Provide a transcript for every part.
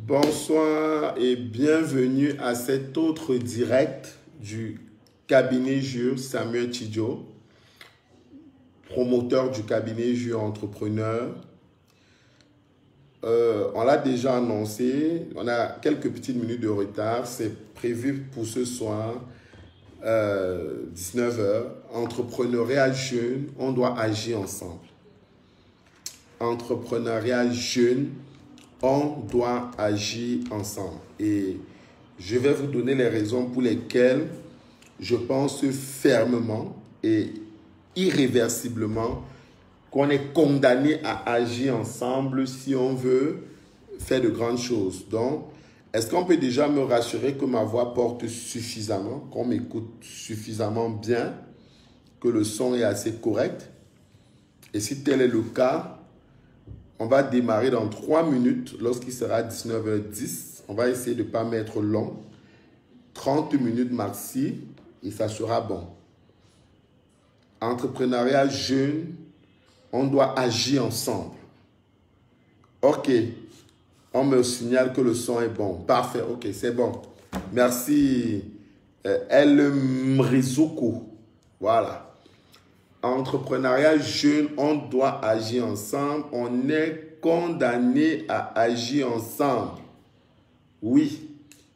Bonsoir et bienvenue à cet autre direct du cabinet Jure Samuel Tidjo, promoteur du cabinet Jure Entrepreneur. On l'a déjà annoncé, on a quelques petites minutes de retard, c'est prévu pour ce soir, 19 h. Entrepreneuriat jeune, on doit agir ensemble. Entrepreneuriat jeune, on doit agir ensemble. Et je vais vous donner les raisons pour lesquelles je pense fermement et irréversiblement qu'on est condamné à agir ensemble si on veut faire de grandes choses. Donc, est-ce qu'on peut déjà me rassurer que ma voix porte suffisamment, qu'on m'écoute suffisamment bien, que le son est assez correct? Et si tel est le cas, on va démarrer dans 3 minutes lorsqu'il sera 19 h 10. On va essayer de ne pas mettre long. 30 minutes maxi et ça sera bon. Entrepreneuriat jeune, on doit agir ensemble. Ok, on me signale que le son est bon. Parfait, ok, c'est bon. Merci El Mrizoukou. Voilà. Entrepreneuriat jeune, on doit agir ensemble. On est condamné à agir ensemble. Oui,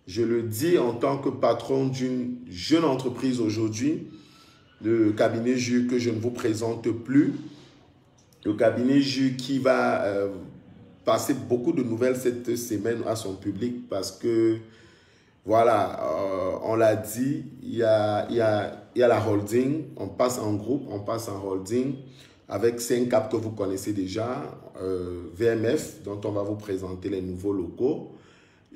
je le dis en tant que patron d'une jeune entreprise aujourd'hui, le cabinet Jure que je ne vous présente plus. Le cabinet Jure qui va passer beaucoup de nouvelles cette semaine à son public parce que, voilà, on l'a dit, il y a la holding, on passe en groupe, on passe en holding avec 5 caps que vous connaissez déjà, VMF, dont on va vous présenter les nouveaux locaux,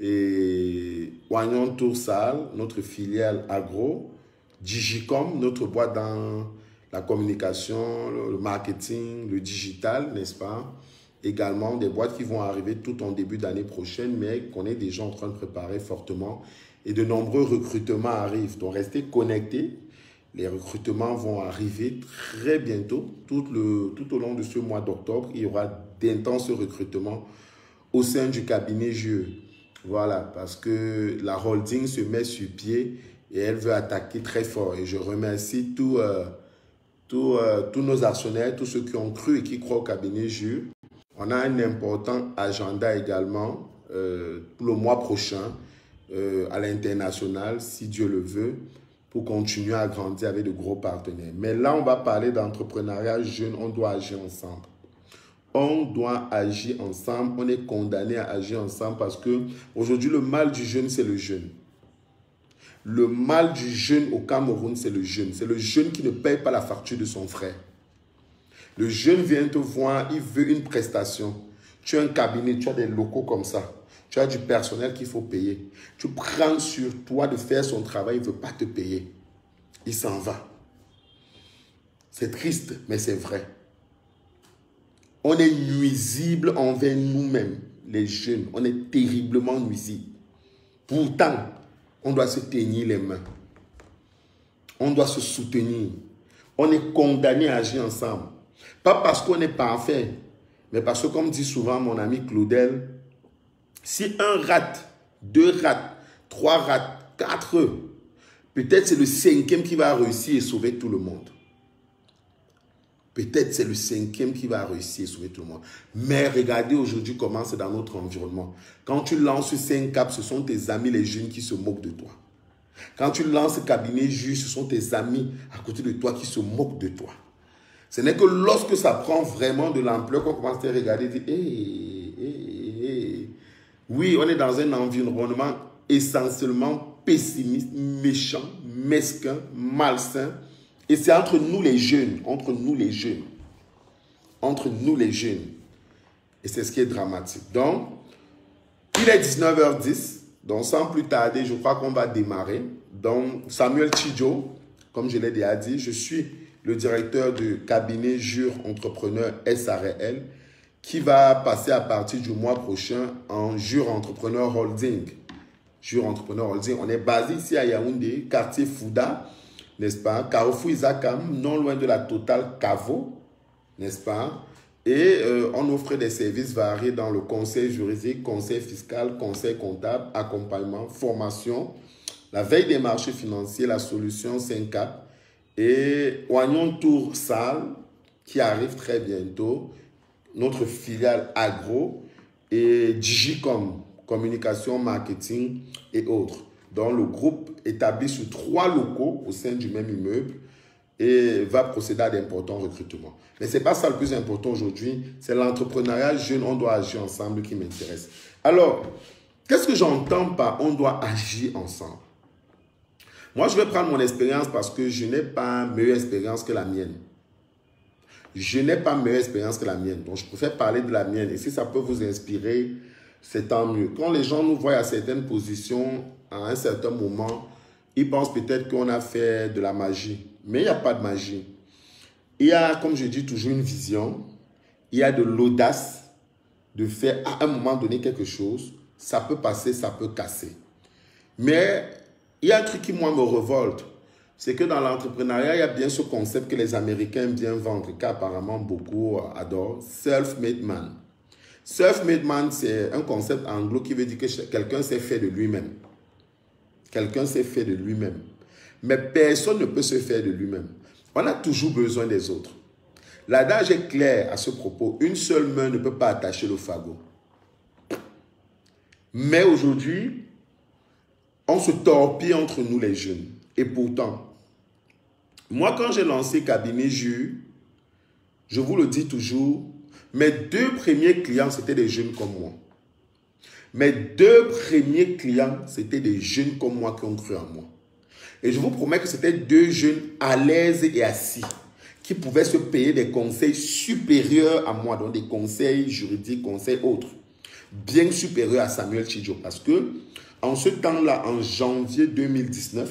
et Oignon Toursal, notre filiale agro, Digicom, notre boîte dans la communication, le marketing, le digital, n'est-ce pas? Également des boîtes qui vont arriver tout en début d'année prochaine, mais qu'on est déjà en train de préparer fortement. Et de nombreux recrutements arrivent. Donc, restez connectés. Les recrutements vont arriver très bientôt. Tout au long de ce mois d'octobre, il y aura d'intenses recrutements au sein du cabinet Jure. Voilà, parce que la holding se met sur pied et elle veut attaquer très fort. Et je remercie tous nos actionnaires, tous ceux qui ont cru et qui croient au cabinet Jure. On a un important agenda également pour le mois prochain à l'international, si Dieu le veut, pour continuer à grandir avec de gros partenaires. Mais là, on va parler d'entrepreneuriat jeune, on doit agir ensemble. On doit agir ensemble, on est condamné à agir ensemble parce que aujourd'hui, le mal du jeune, c'est le jeune. Le mal du jeune au Cameroun, c'est le jeune. C'est le jeune qui ne paye pas la facture de son frère. Le jeune vient te voir, il veut une prestation. Tu as un cabinet, tu as des locaux comme ça. Tu as du personnel qu'il faut payer. Tu prends sur toi de faire son travail, il ne veut pas te payer. Il s'en va. C'est triste, mais c'est vrai. On est nuisible envers nous-mêmes, les jeunes. On est terriblement nuisible. Pourtant, on doit se tenir les mains. On doit se soutenir. On est condamné à agir ensemble. Pas parce qu'on est parfait, mais parce que, comme dit souvent mon ami Claudel, si un rate, 2 rates, 3 rates, 4, peut-être c'est le 5e qui va réussir et sauver tout le monde. Peut-être c'est le 5e qui va réussir et sauver tout le monde. Mais regardez aujourd'hui comment c'est dans notre environnement. Quand tu lances 5 caps, ce sont tes amis les jeunes qui se moquent de toi. Quand tu lances cabinet Jure, ce sont tes amis à côté de toi qui se moquent de toi. Ce n'est que lorsque ça prend vraiment de l'ampleur qu'on commence à regarder et dire oui, on est dans un environnement essentiellement pessimiste, méchant, mesquin, malsain. Et c'est entre nous les jeunes, entre nous les jeunes. Et c'est ce qui est dramatique. Donc, il est 19 h 10. Donc, sans plus tarder, je crois qu'on va démarrer. Donc, Samuel Tidjo, comme je l'ai déjà dit, je suis le directeur du cabinet Jure Entrepreneur SARL, qui va passer à partir du mois prochain en Jure Entrepreneur Holding. Jure Entrepreneur Holding, on est basé ici à Yaoundé, quartier Fouda, n'est-ce pas? Carrefour Isakam, non loin de la Total Cavo, n'est-ce pas? Et on offre des services variés dans le conseil juridique, conseil fiscal, conseil comptable, accompagnement, formation, la veille des marchés financiers, la solution 5 et Oignon Tour Salle qui arrive très bientôt, notre filiale agro et Digicom, communication, marketing et autres. Donc le groupe établi sur 3 locaux au sein du même immeuble et va procéder à d'importants recrutements. Mais ce n'est pas ça le plus important aujourd'hui, c'est l'entrepreneuriat jeune, on doit agir ensemble qui m'intéresse. Alors, qu'est-ce que j'entends par on doit agir ensemble? Moi, je vais prendre mon expérience parce que je n'ai pas meilleure expérience que la mienne. Je n'ai pas meilleure expérience que la mienne, donc je préfère parler de la mienne. Et si ça peut vous inspirer, c'est tant mieux. Quand les gens nous voient à certaines positions, à un certain moment, ils pensent peut-être qu'on a fait de la magie. Mais il n'y a pas de magie. Il y a, comme je dis, toujours une vision. Il y a de l'audace de faire à un moment donné quelque chose. Ça peut passer, ça peut casser. Mais il y a un truc qui, moi, me révolte. C'est que dans l'entrepreneuriat, il y a bien ce concept que les Américains aiment bien vendre, qu'apparemment beaucoup adorent, self-made man. Self-made man, c'est un concept anglo qui veut dire que quelqu'un s'est fait de lui-même. Quelqu'un s'est fait de lui-même. Mais personne ne peut se faire de lui-même. On a toujours besoin des autres. L'adage est clair à ce propos. Une seule main ne peut pas attacher le fagot. Mais aujourd'hui, on se torpille entre nous les jeunes. Et pourtant, moi quand j'ai lancé Cabinet Jus, je vous le dis toujours, mes 2 premiers clients, c'était des jeunes comme moi. Mes 2 premiers clients, c'était des jeunes comme moi qui ont cru en moi. Et je vous promets que c'était 2 jeunes à l'aise et assis, qui pouvaient se payer des conseils supérieurs à moi, donc des conseils juridiques, conseils autres, bien supérieurs à Samuel Chidjo. Parce que en ce temps-là, en janvier 2019,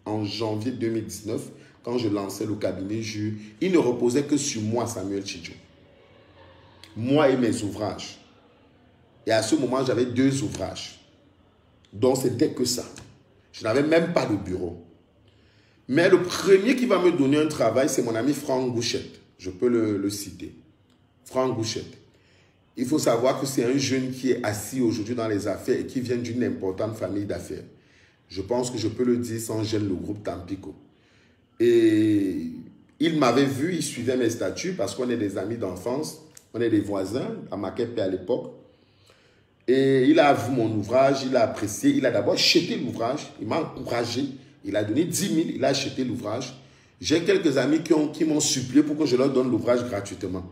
quand je lançais le cabinet Jus, il ne reposait que sur moi, Samuel Chidjo. Moi et mes ouvrages. Et à ce moment, j'avais 2 ouvrages. Donc, c'était que ça. Je n'avais même pas de bureau. Mais le premier qui va me donner un travail, c'est mon ami Franck Gouchette. Je peux le citer. Franck Gouchette. Il faut savoir que c'est un jeune qui est assis aujourd'hui dans les affaires et qui vient d'une importante famille d'affaires. Je pense que je peux le dire sans gêne, le groupe Tampico. Et il m'avait vu, il suivait mes statuts parce qu'on est des amis d'enfance, on est des voisins à Makepe à l'époque. Et il a vu mon ouvrage, il a apprécié, il a d'abord acheté l'ouvrage, il m'a encouragé, il a donné 10 000, il a acheté l'ouvrage. J'ai quelques amis qui m'ont supplié pour que je leur donne l'ouvrage gratuitement.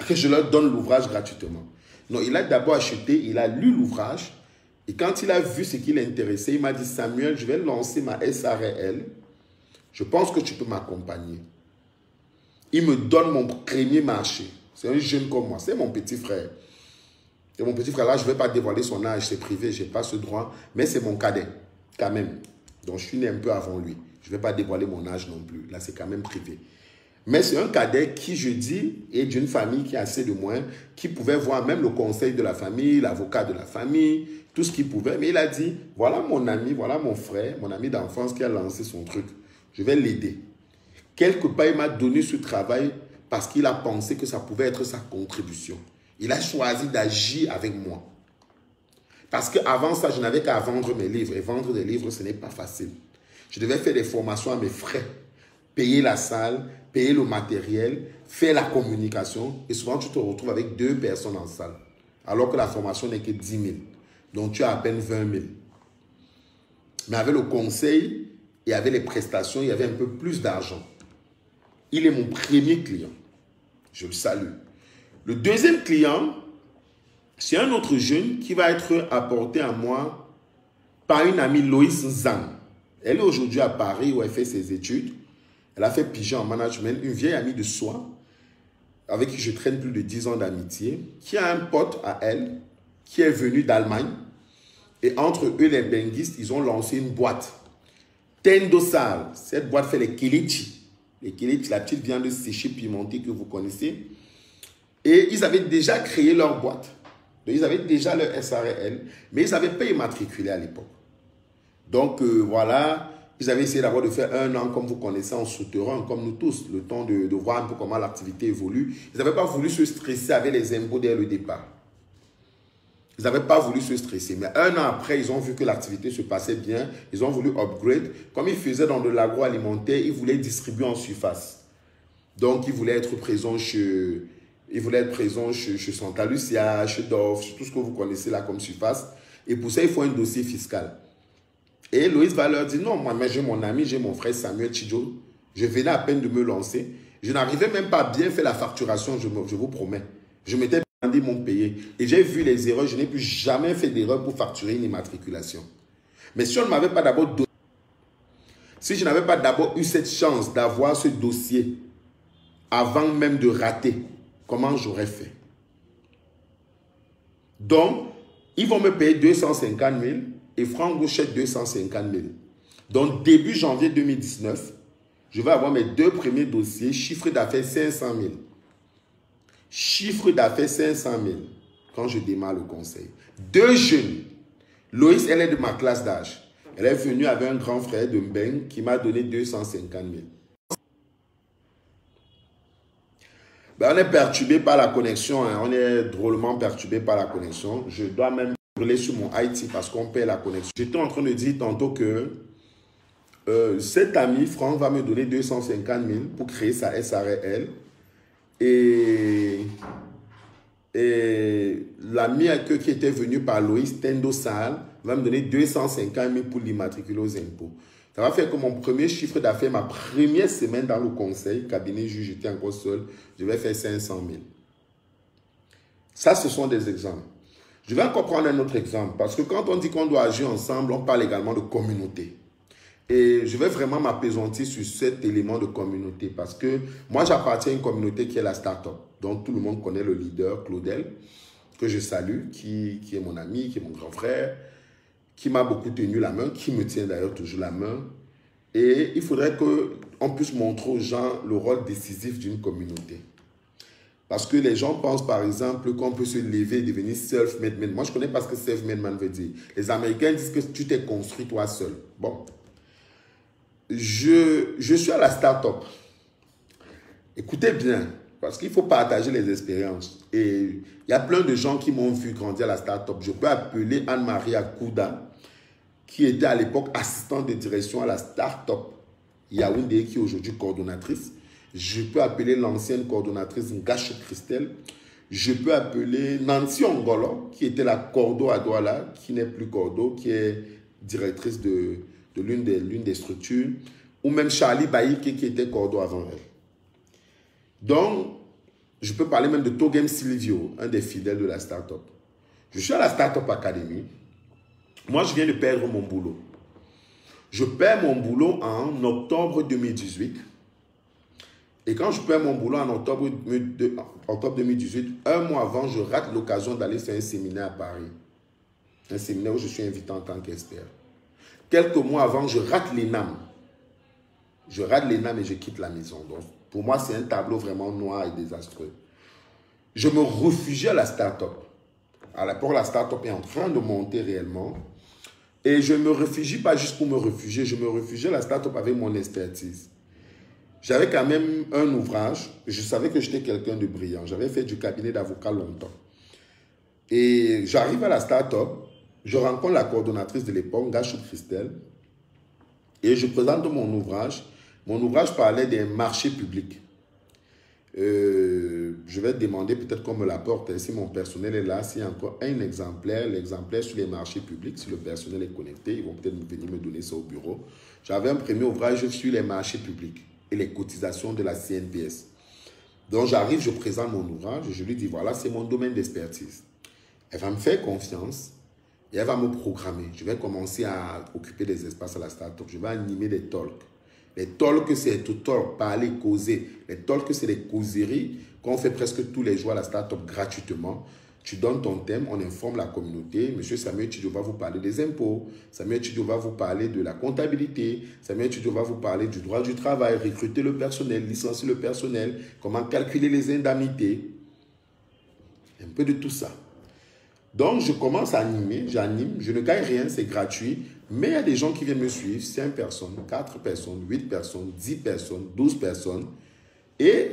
Que je leur donne l'ouvrage gratuitement. Non, il a d'abord acheté, il a lu l'ouvrage, et quand il a vu ce qui l'intéressait, il m'a dit, Samuel, je vais lancer ma SARL, je pense que tu peux m'accompagner. Il me donne mon premier marché. C'est un jeune comme moi, c'est mon petit frère. Et mon petit frère là, je ne vais pas dévoiler son âge, c'est privé, je n'ai pas ce droit, mais c'est mon cadet, quand même. Donc je suis né un peu avant lui. Je ne vais pas dévoiler mon âge non plus, là c'est quand même privé. Mais c'est un cadet qui, je dis, est d'une famille qui a assez de moyens, qui pouvait voir même le conseil de la famille, l'avocat de la famille, tout ce qu'il pouvait. Mais il a dit, voilà mon ami, voilà mon frère, mon ami d'enfance qui a lancé son truc. Je vais l'aider. Quelque part, il m'a donné ce travail parce qu'il a pensé que ça pouvait être sa contribution. Il a choisi d'agir avec moi. Parce qu'avant ça, je n'avais qu'à vendre mes livres. Et vendre des livres, ce n'est pas facile. Je devais faire des formations à mes frais. Payer la salle, payer le matériel, faire la communication. Et souvent, tu te retrouves avec 2 personnes en salle. Alors que la formation n'est que 10 000. Donc, tu as à peine 20 000. Mais avec le conseil et avec les prestations, il y avait un peu plus d'argent. Il est mon premier client. Je le salue. Le deuxième client, c'est un autre jeune qui va être apporté à moi par une amie, Loïs Zhang. Elle est aujourd'hui à Paris où elle fait ses études. Elle a fait pigeon en management, une vieille amie de soi, avec qui je traîne plus de 10 ans d'amitié, qui a un pote à elle, qui est venu d'Allemagne. Et entre eux, les benguistes, ils ont lancé une boîte. Tendosal. Cette boîte fait les kilichi. Les kilichi, la petite viande séchée pimentée que vous connaissez. Et ils avaient déjà créé leur boîte. Donc, ils avaient déjà leur SARL, mais ils n'avaient pas immatriculé à l'époque. Donc, voilà, Ils avaient essayé d'abord de faire 1 an, comme vous connaissez, en souterrain, comme nous tous, le temps de voir un peu comment l'activité évolue. Ils n'avaient pas voulu se stresser avec les impôts dès le départ. Ils n'avaient pas voulu se stresser. Mais 1 an après, ils ont vu que l'activité se passait bien. Ils ont voulu upgrade. Comme ils faisaient dans de l'agroalimentaire, ils voulaient distribuer en surface. Donc, ils voulaient être présents chez Santa Lucia, chez Dove, chez tout ce que vous connaissez là comme surface. Et pour ça, il faut un dossier fiscal. Et Loïs va leur dire, non, moi j'ai mon ami, j'ai mon frère Samuel Chidjo. Je venais à peine de me lancer. Je n'arrivais même pas à bien faire la facturation, je vous promets. Je m'étais demandé mon payé. Et j'ai vu les erreurs, je n'ai plus jamais fait d'erreur pour facturer une immatriculation. Mais si on ne m'avait pas d'abord donné, si je n'avais pas d'abord eu cette chance d'avoir ce dossier avant même de rater, comment j'aurais fait? Donc, ils vont me payer 250 000 et Franck Gauchette 250 000. Donc, début janvier 2019, je vais avoir mes 2 premiers dossiers, chiffre d'affaires 500 000. Chiffre d'affaires 500 000 quand je démarre le conseil. 2 jeunes. Loïs, elle est de ma classe d'âge. Elle est venue avec un grand frère de Mbeng qui m'a donné 250 000. Ben, on est perturbé par la connexion. Hein. On est drôlement perturbé par la connexion. Je dois même brûler sur mon IT parce qu'on perd la connexion. J'étais en train de dire tantôt que cet ami, Franck, va me donner 250 000 pour créer sa SARL. Et l'ami qui était venu par Loïs Tendo Sal va me donner 250 000 pour l'immatriculer aux impôts. Ça va faire que mon premier chiffre d'affaires, ma première semaine dans le conseil, cabinet juge, j'étais encore seul, je vais faire 500 000. Ça, ce sont des exemples. Je vais encore prendre un autre exemple, parce que quand on dit qu'on doit agir ensemble, on parle également de communauté. Et je vais vraiment m'appesantir sur cet élément de communauté, parce que moi, j'appartiens à une communauté qui est la start-up. Donc, tout le monde connaît le leader, Claudel, que je salue, qui est mon ami, qui est mon grand frère, qui m'a beaucoup tenu la main, qui me tient d'ailleurs toujours la main. Et il faudrait qu'on puisse montrer aux gens le rôle décisif d'une communauté. Parce que les gens pensent par exemple qu'on peut se lever et devenir self-made man. Moi, je ne connais pas ce que self-made man veut dire. Les Américains disent que tu t'es construit toi seul. Bon. Je suis à la start-up. Écoutez bien, parce qu'il faut partager les expériences. Et il y a plein de gens qui m'ont vu grandir à la start-up. Je peux appeler Anne-Marie Akouda, qui était à l'époque assistante de direction à la start-up Yaoundé, qui est aujourd'hui coordonnatrice. Je peux appeler l'ancienne coordonnatrice Ngache Christelle. Je peux appeler Nancy Ongolo, qui était la cordo à Douala, qui n'est plus cordo, qui est directrice de l'une des structures. Ou même Charlie Baïk, qui était cordo avant elle. Donc, je peux parler même de Togem Silvio, un des fidèles de la start-up. Je suis à la Start-up Academy. Moi, je viens de perdre mon boulot. Je perds mon boulot en octobre 2018. Et quand je perds mon boulot en octobre 2018, un mois avant, je rate l'occasion d'aller faire un séminaire à Paris. Un séminaire où je suis invité en tant qu'expert. Quelques mois avant, je rate l'ENAM. Je rate l'ENAM et je quitte la maison. Donc, pour moi, c'est un tableau vraiment noir et désastreux. Je me réfugie à la start-up. À l'époque, la start-up est en train de monter réellement. Et je ne me réfugie pas juste pour me réfugier. Je me réfugie à la start-up avec mon expertise. J'avais quand même un ouvrage. Je savais que j'étais quelqu'un de brillant. J'avais fait du cabinet d'avocat longtemps. Et j'arrive à la start-up. Je rencontre la coordonnatrice de l'époque, Gachou Christelle. Et je présente mon ouvrage. Mon ouvrage parlait des marchés publics. Je vais demander peut-être qu'on me l'apporte. Si mon personnel est là, s'il y a encore un exemplaire, l'exemplaire sur les marchés publics, si le personnel est connecté, ils vont peut-être venir me donner ça au bureau. J'avais un premier ouvrage sur les marchés publics et les cotisations de la CNPS. Donc j'arrive, je présente mon ouvrage, je lui dis voilà, c'est mon domaine d'expertise. Elle va me faire confiance et elle va me programmer. Je vais commencer à occuper des espaces à la start-up. Je vais animer des talks. Les talks, c'est tout talk, parler, causer. Les talks, c'est des causeries qu'on fait presque tous les jours à la start-up gratuitement. Tu donnes ton thème, on informe la communauté. Monsieur Samuel Chidjo va vous parler des impôts. Samuel Chidjo va vous parler de la comptabilité. Samuel Chidjo va vous parler du droit du travail, recruter le personnel, licencier le personnel, comment calculer les indemnités. Un peu de tout ça. Donc, je commence à animer, j'anime, je ne gagne rien, c'est gratuit. Mais il y a des gens qui viennent me suivre, 5 personnes, 4 personnes, 8 personnes, 10 personnes, 12 personnes. Et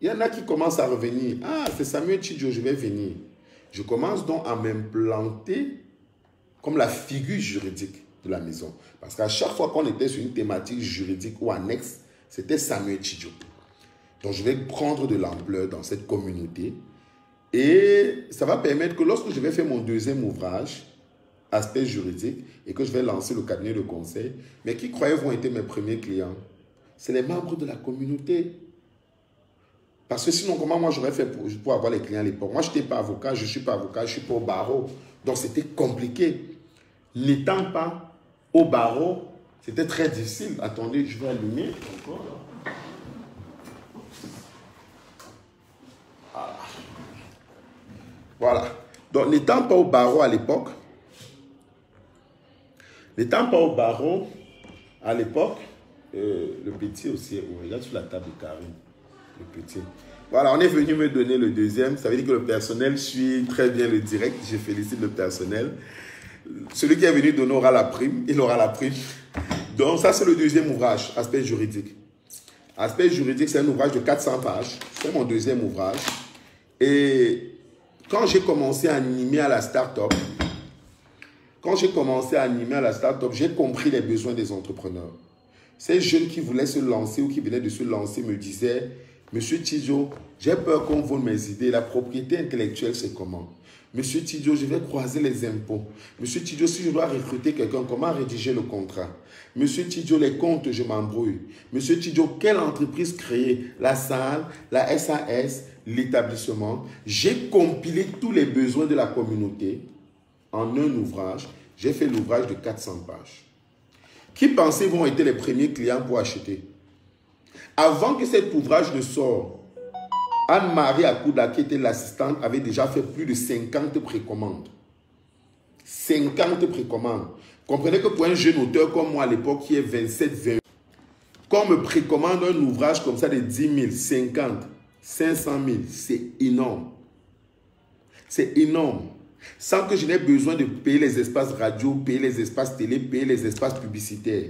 il y en a qui commencent à revenir. Ah, c'est Samuel Tidjo, je vais venir. Je commence donc à m'implanter comme la figure juridique de la maison. Parce qu'à chaque fois qu'on était sur une thématique juridique ou annexe, c'était Samuel Tidjo. Donc, je vais prendre de l'ampleur dans cette communauté. Et ça va permettre que lorsque je vais faire mon deuxième ouvrage, aspect juridique, et que je vais lancer le cabinet de conseil, mais qui croyez vont être mes premiers clients? C'est les membres de la communauté. Parce que sinon, comment moi j'aurais fait pour avoir les clients à l'époque? Moi, je n'étais pas avocat, je ne suis pas avocat, je suis pas au barreau. Donc, c'était compliqué. N'étant pas au barreau, c'était très difficile. Attendez, je vais allumer encore là. Voilà. Donc, n'étant pas au barreau à l'époque, le petit aussi, on regarde sur la table de Karine, le petit. Voilà, on est venu me donner le deuxième. Ça veut dire que le personnel suit très bien le direct. Je félicite le personnel. Celui qui est venu donner aura la prime. Il aura la prime. Donc, ça, c'est le deuxième ouvrage, aspect juridique. Aspect juridique, c'est un ouvrage de 400 pages. C'est mon deuxième ouvrage. Et quand j'ai commencé à animer à la start-up, j'ai compris les besoins des entrepreneurs. Ces jeunes qui voulaient se lancer ou qui venaient de se lancer me disaient, Monsieur Tidjo, j'ai peur qu'on vole mes idées. La propriété intellectuelle, c'est comment? Monsieur Tidjo, je vais croiser les impôts. Monsieur Tidjo, si je dois recruter quelqu'un, comment rédiger le contrat? Monsieur Tidjo, les comptes, je m'embrouille. Monsieur Tidjo, quelle entreprise créer? La salle, la SAS, l'établissement. J'ai compilé tous les besoins de la communauté en un ouvrage. J'ai fait l'ouvrage de 400 pages. Qui pensez vont être les premiers clients pour acheter? Avant que cet ouvrage ne sorte, Anne-Marie Akouda, qui était l'assistante, avait déjà fait plus de 50 précommandes. 50 précommandes. Comprenez que pour un jeune auteur comme moi à l'époque, qui est 27-20, qu'on me précommande un ouvrage comme ça de 10 000, 50, 500 000, c'est énorme. C'est énorme. Sans que je n'ai besoin de payer les espaces radio, payer les espaces télé, payer les espaces publicitaires.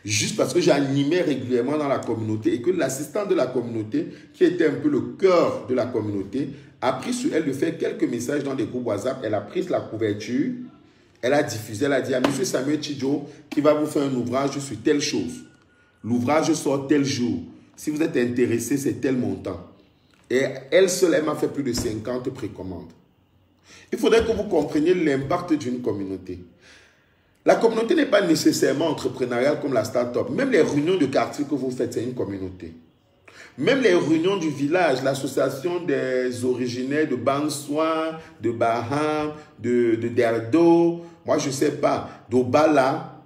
Juste parce que j'animais régulièrement dans la communauté et que l'assistant de la communauté, qui était un peu le cœur de la communauté, a pris sur elle de faire quelques messages dans des groupes WhatsApp. Elle a pris la couverture, elle a diffusé, elle a dit à M. Samuel Tidjo qui va vous faire un ouvrage sur telle chose. L'ouvrage sort tel jour. Si vous êtes intéressé, c'est tel montant. Et elle seule, elle m'a fait plus de 50 précommandes. Il faudrait que vous compreniez l'impact d'une communauté. La communauté n'est pas nécessairement entrepreneuriale comme la start-up. Même les réunions de quartier que vous faites, c'est une communauté. Même les réunions du village, l'association des originaires de Bansoi, de Baham, de Derdo, moi je ne sais pas, d'Obala,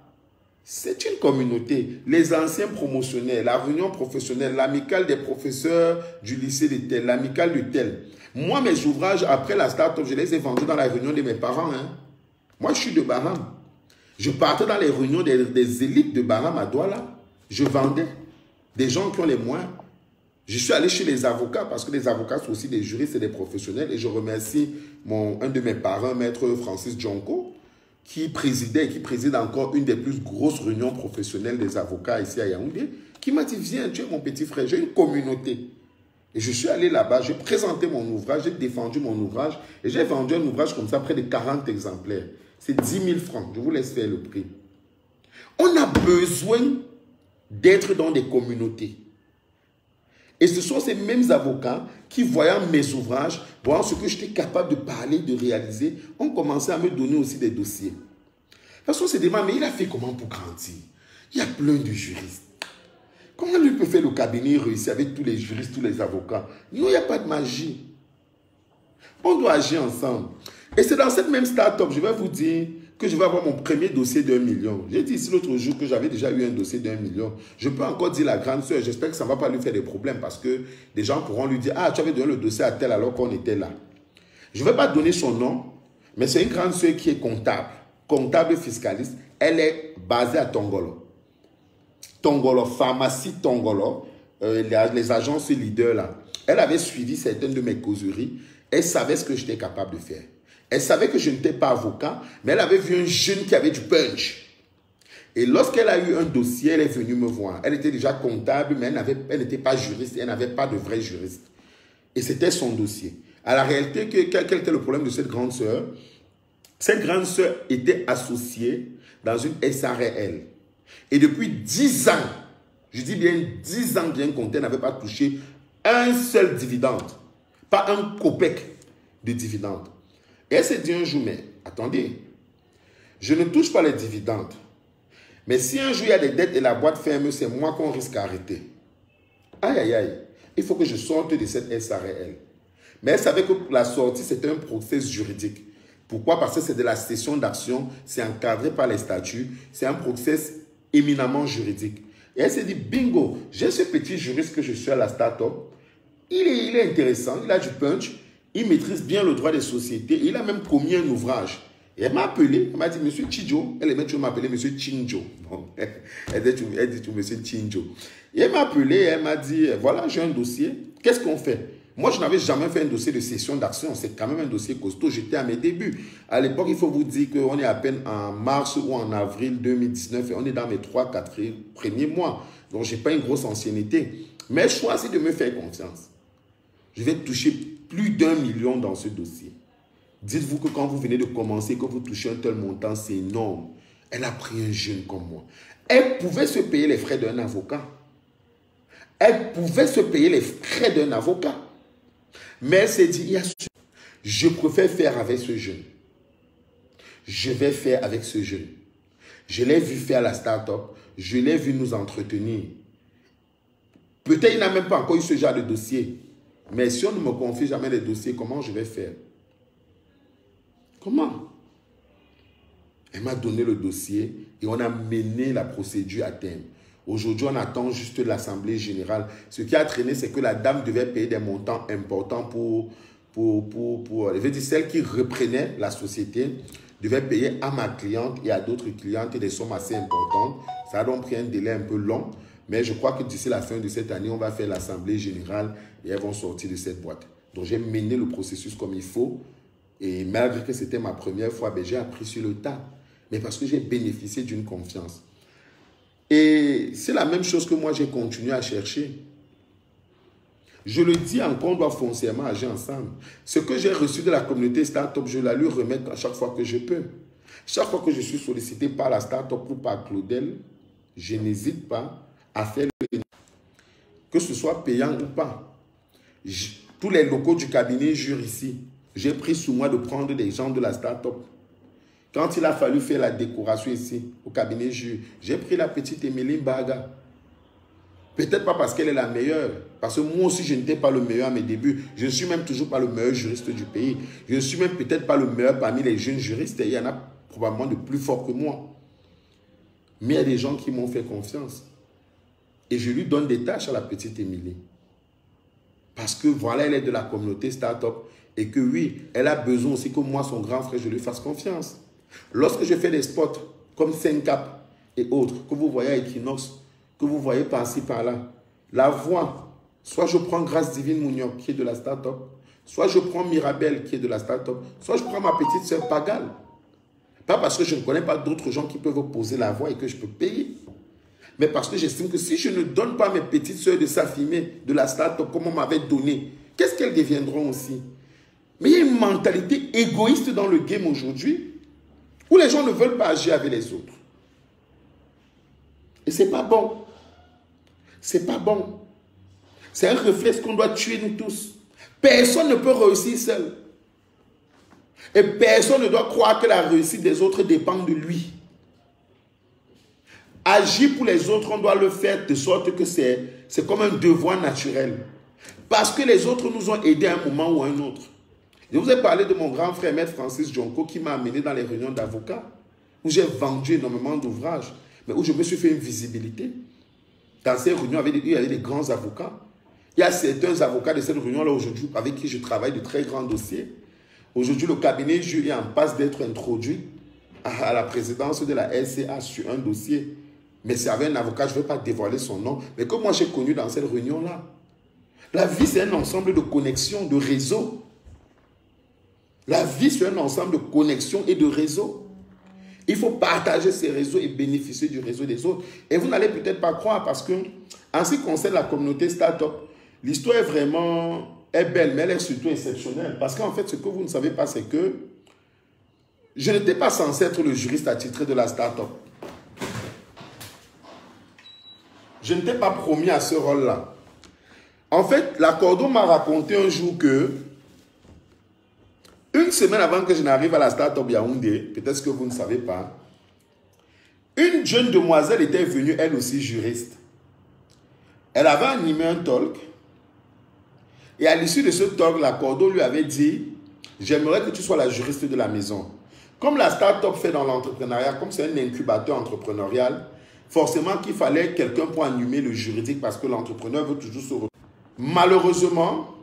c'est une communauté. Les anciens promotionnaires, la réunion professionnelle, l'amicale des professeurs du lycée de tel, l'amicale de tel. Moi, mes ouvrages, après la start-up, je les ai vendus dans la réunion de mes parents. Hein. Moi, je suis de Baham. Je partais dans les réunions des élites de Baham à Douala. Je vendais. Des gens qui ont les moyens. Je suis allé chez les avocats parce que les avocats sont aussi des juristes et des professionnels. Et je remercie un de mes parents, maître Francis Djonko, qui présidait et qui préside encore une des plus grosses réunions professionnelles des avocats ici à Yaoundé, qui m'a dit, viens, tu es mon petit frère, j'ai une communauté. Et je suis allé là-bas, j'ai présenté mon ouvrage, j'ai défendu mon ouvrage, et j'ai vendu un ouvrage comme ça, près de 40 exemplaires. C'est 10 000 francs, je vous laisse faire le prix. On a besoin d'être dans des communautés. Et ce sont ces mêmes avocats qui, voyant mes ouvrages, voyant ce que j'étais capable de parler, de réaliser, ont commencé à me donner aussi des dossiers. Parce qu'on se demande, mais il a fait comment pour grandir? Il y a plein de juristes. Comment lui peut faire le cabinet réussir avec tous les juristes, tous les avocats? Non, il n'y a pas de magie. On doit agir ensemble. Et c'est dans cette même start-up, je vais vous dire, que je vais avoir mon premier dossier d'1 million. J'ai dit ici l'autre jour que j'avais déjà eu un dossier d'1 million. Je peux encore dire la grande sœur, j'espère que ça ne va pas lui faire des problèmes parce que des gens pourront lui dire, ah, tu avais donné le dossier à tel alors qu'on était là. Je ne vais pas donner son nom, mais c'est une grande sœur qui est comptable, comptable fiscaliste. Elle est basée à Tongolo. Tongolo, pharmacie Tongolo, les agences leaders là. Elle avait suivi certaines de mes causeries. Elle savait ce que j'étais capable de faire. Elle savait que je n'étais pas avocat, mais elle avait vu un jeune qui avait du punch. Et lorsqu'elle a eu un dossier, elle est venue me voir. Elle était déjà comptable, mais elle n'était pas juriste, elle n'avait pas de vrai juriste. Et c'était son dossier. À la réalité, quel était le problème de cette grande sœur? Cette grande sœur était associée dans une SARL. Et depuis 10 ans, je dis bien 10 ans bien compté, elle n'avait pas touché un seul dividende. Pas un copec de dividende. Et elle s'est dit un jour, mais attendez, je ne touche pas les dividendes. Mais si un jour il y a des dettes et la boîte ferme, c'est moi qu'on risque d'arrêter. Aïe, aïe, aïe. Il faut que je sorte de cette SARL. Mais elle savait que la sortie, c'était un processus juridique. Pourquoi? Parce que c'est de la cession d'action, c'est encadré par les statuts, c'est un processus éminemment juridique. Et elle s'est dit, bingo, j'ai ce petit juriste que je suis à la start-up. Il est intéressant, il a du punch, il maîtrise bien le droit des sociétés, il a même commis un ouvrage. Et elle m'a appelé, elle m'a dit, Monsieur Chidjo, elle aimait toujours m'appeler Monsieur Chinjo. Bon, elle dit tout Monsieur Chinjo. Et elle m'a appelé, elle m'a dit, voilà, j'ai un dossier, qu'est-ce qu'on fait? Moi, je n'avais jamais fait un dossier de cession d'action, c'est quand même un dossier costaud, j'étais à mes débuts. À l'époque, il faut vous dire qu'on est à peine en mars ou en avril 2019, et on est dans mes 3-4 premiers mois. Donc, je n'ai pas une grosse ancienneté. Mais je choisis de me faire confiance. Je vais toucher plus d'1 million dans ce dossier. Dites-vous que quand vous venez de commencer, que vous touchez un tel montant, c'est énorme. Elle a pris un jeune comme moi. Elle pouvait se payer les frais d'un avocat. Elle pouvait se payer les frais d'un avocat. Mais elle s'est dit, je préfère faire avec ce jeune. Je vais faire avec ce jeune. Je l'ai vu faire la start-up. Je l'ai vu nous entretenir. Peut-être il n'a même pas encore eu ce genre de dossier. Mais si on ne me confie jamais les dossiers, comment je vais faire? Comment? Elle m'a donné le dossier et on a mené la procédure à terme. Aujourd'hui, on attend juste l'Assemblée générale. Ce qui a traîné, c'est que la dame devait payer des montants importants je veux dire, celle qui reprenait la société devait payer à ma cliente et à d'autres clientes des sommes assez importantes. Ça a donc pris un délai un peu long. Mais je crois que d'ici la fin de cette année, on va faire l'Assemblée générale et elles vont sortir de cette boîte. Donc, j'ai mené le processus comme il faut. Et malgré que c'était ma première fois, ben, j'ai appris sur le tas. Mais parce que j'ai bénéficié d'une confiance. Et c'est la même chose que moi, j'ai continué à chercher. Je le dis encore, on doit foncièrement agir ensemble. Ce que j'ai reçu de la communauté Startup, je la lui remettre à chaque fois que je peux. Chaque fois que je suis sollicité par la Startup ou par Claudel, je n'hésite pas à faire le... Que ce soit payant ou pas. Tous les locaux du cabinet jurent ici. J'ai pris sous moi de prendre des gens de la start-up. Quand il a fallu faire la décoration ici, au cabinet jure, j'ai pris la petite Emeline Baga. Peut-être pas parce qu'elle est la meilleure. Parce que moi aussi, je n'étais pas le meilleur à mes débuts. Je ne suis même toujours pas le meilleur juriste du pays. Je ne suis même peut-être pas le meilleur parmi les jeunes juristes. Et il y en a probablement de plus forts que moi. Mais il y a des gens qui m'ont fait confiance. Et je lui donne des tâches à la petite Émilie. Parce que voilà, elle est de la communauté start-up. Et que oui, elle a besoin aussi que moi, son grand frère, je lui fasse confiance. Lorsque je fais des spots comme 5Cap et autres, que vous voyez à Equinox, que vous voyez par-ci, par-là, la voix, soit je prends Grâce Divine Mouniok qui est de la start-up, soit je prends Mirabel qui est de la start-up, soit je prends ma petite sœur Pagal. Pas parce que je ne connais pas d'autres gens qui peuvent poser la voix et que je peux payer. Mais parce que j'estime que si je ne donne pas mes petites sœurs de s'affirmer de la start-up comme on m'avait donné, qu'est-ce qu'elles deviendront aussi? Mais il y a une mentalité égoïste dans le game aujourd'hui où les gens ne veulent pas agir avec les autres. Et c'est pas bon. C'est pas bon. C'est un réflexe qu'on doit tuer nous tous. Personne ne peut réussir seul. Et personne ne doit croire que la réussite des autres dépend de lui. Agir pour les autres, on doit le faire de sorte que c'est comme un devoir naturel. Parce que les autres nous ont aidés à un moment ou à un autre. Je vous ai parlé de mon grand frère, Maître Francis Djonko, qui m'a amené dans les réunions d'avocats, où j'ai vendu énormément d'ouvrages, mais où je me suis fait une visibilité. Dans ces réunions, il y avait des grands avocats. Il y a certains avocats de cette réunion-là aujourd'hui avec qui je travaille de très grands dossiers. Aujourd'hui, le cabinet jury est en passe d'être introduit à la présidence de la LCA sur un dossier. Mais c'est avec un avocat, je ne vais pas dévoiler son nom, mais que moi j'ai connu dans cette réunion-là. La vie, c'est un ensemble de connexions, de réseaux. La vie, c'est un ensemble de connexions et de réseaux. Il faut partager ces réseaux et bénéficier du réseau des autres. Et vous n'allez peut-être pas croire parce que, en ce qui concerne la communauté Startup, l'histoire est belle, mais elle est surtout exceptionnelle. Parce qu'en fait, ce que vous ne savez pas, c'est que je n'étais pas censé être le juriste attitré de la Startup. Je n'étais pas promis à ce rôle-là. En fait, la Cordo m'a raconté un jour que, une semaine avant que je n'arrive à la Startup Yaoundé, peut-être que vous ne savez pas, une jeune demoiselle était venue, elle aussi juriste. Elle avait animé un talk. Et à l'issue de ce talk, la Cordo lui avait dit, j'aimerais que tu sois la juriste de la maison. Comme la Startup fait dans l'entrepreneuriat, comme c'est un incubateur entrepreneurial, forcément qu'il fallait quelqu'un pour animer le juridique parce que l'entrepreneur veut toujours se retrouver. Malheureusement,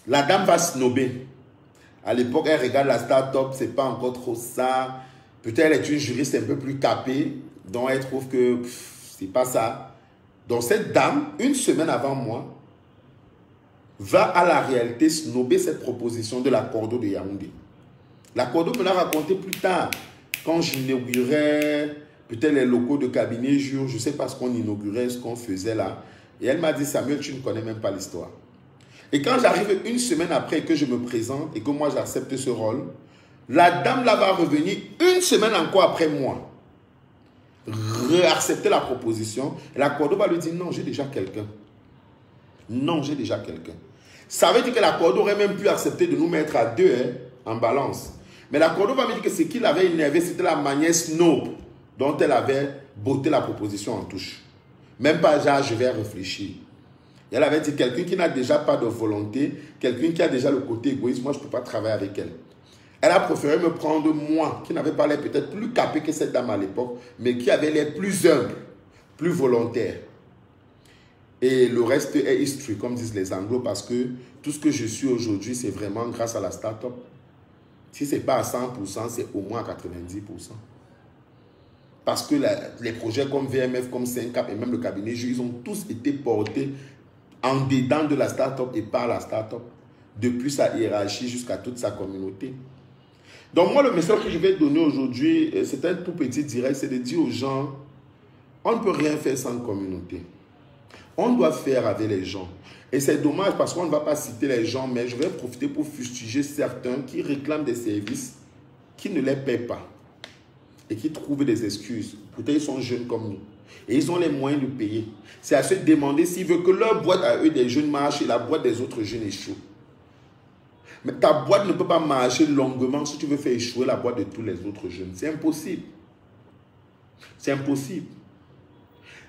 la dame va snober. À l'époque, elle regarde la Startup, c'est pas encore trop ça. Peut-être elle est une juriste un peu plus capée, donc elle trouve que c'est pas ça. Donc cette dame, une semaine avant moi, va à la réalité snober cette proposition de la Cordo de Yaoundé. La Cordo me l'a raconté plus tard, quand j'inaugurais peut-être les locaux de cabinet jure, je ne sais pas ce qu'on inaugurait, ce qu'on faisait là. Et elle m'a dit, Samuel, tu ne connais même pas l'histoire. Et quand j'arrive une semaine après que je me présente et que moi j'accepte ce rôle, la dame là va revenir une semaine encore après moi, réaccepter la proposition. Et la Cordo va lui dire, non, j'ai déjà quelqu'un. Non, j'ai déjà quelqu'un. Ça veut dire que la Cordo aurait même pu accepter de nous mettre à deux en balance. Mais la Cordo va me dire que ce qui l'avait énervé, c'était la manière snob dont elle avait botté la proposition en touche. Même pas genre, je vais réfléchir. Et elle avait dit, quelqu'un qui n'a déjà pas de volonté, quelqu'un qui a déjà le côté égoïste, moi je ne peux pas travailler avec elle. Elle a préféré me prendre moi, qui n'avait pas l'air peut-être plus capé que cette dame à l'époque, mais qui avait l'air plus humble, plus volontaire. Et le reste est history, comme disent les Anglos, parce que tout ce que je suis aujourd'hui, c'est vraiment grâce à la start-up. Si ce n'est pas à 100%, c'est au moins à 90%. Parce que les projets comme VMF, comme 5Cap et même le cabinet, ils ont tous été portés en dedans de la start-up et par la start-up, depuis sa hiérarchie jusqu'à toute sa communauté. Donc moi, le message que je vais donner aujourd'hui, c'est un tout petit direct, c'est de dire aux gens, on ne peut rien faire sans communauté. On doit faire avec les gens. Et c'est dommage parce qu'on ne va pas citer les gens, mais je vais profiter pour fustiger certains qui réclament des services qui ne les paient pas et qui trouvent des excuses. Peut-être ils sont jeunes comme nous et ils ont les moyens de payer. C'est à se demander s'ils veulent que leur boîte à eux des jeunes marche et la boîte des autres jeunes échoue. Mais ta boîte ne peut pas marcher longuement si tu veux faire échouer la boîte de tous les autres jeunes. C'est impossible. C'est impossible.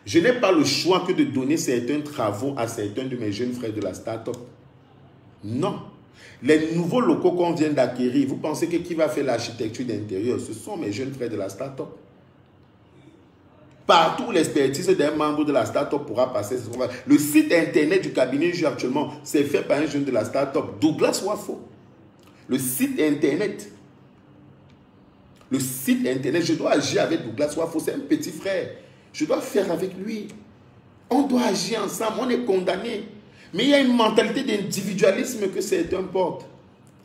Je n'ai pas le choix que de donner certains travaux à certains de mes jeunes frères de la start-up. Non. Les nouveaux locaux qu'on vient d'acquérir, vous pensez que qui va faire l'architecture d'intérieur? Ce sont mes jeunes frères de la start-up. Partout, l'expertise d'un membre de la start-up pourra passer. Le site internet du cabinet juge actuellement, c'est fait par un jeune de la start-up, Douglas Wafo. Le site internet. Le site internet, je dois agir avec Douglas Wafo, c'est un petit frère. Je dois faire avec lui. On doit agir ensemble, on est condamné. Mais il y a une mentalité d'individualisme que certains portent.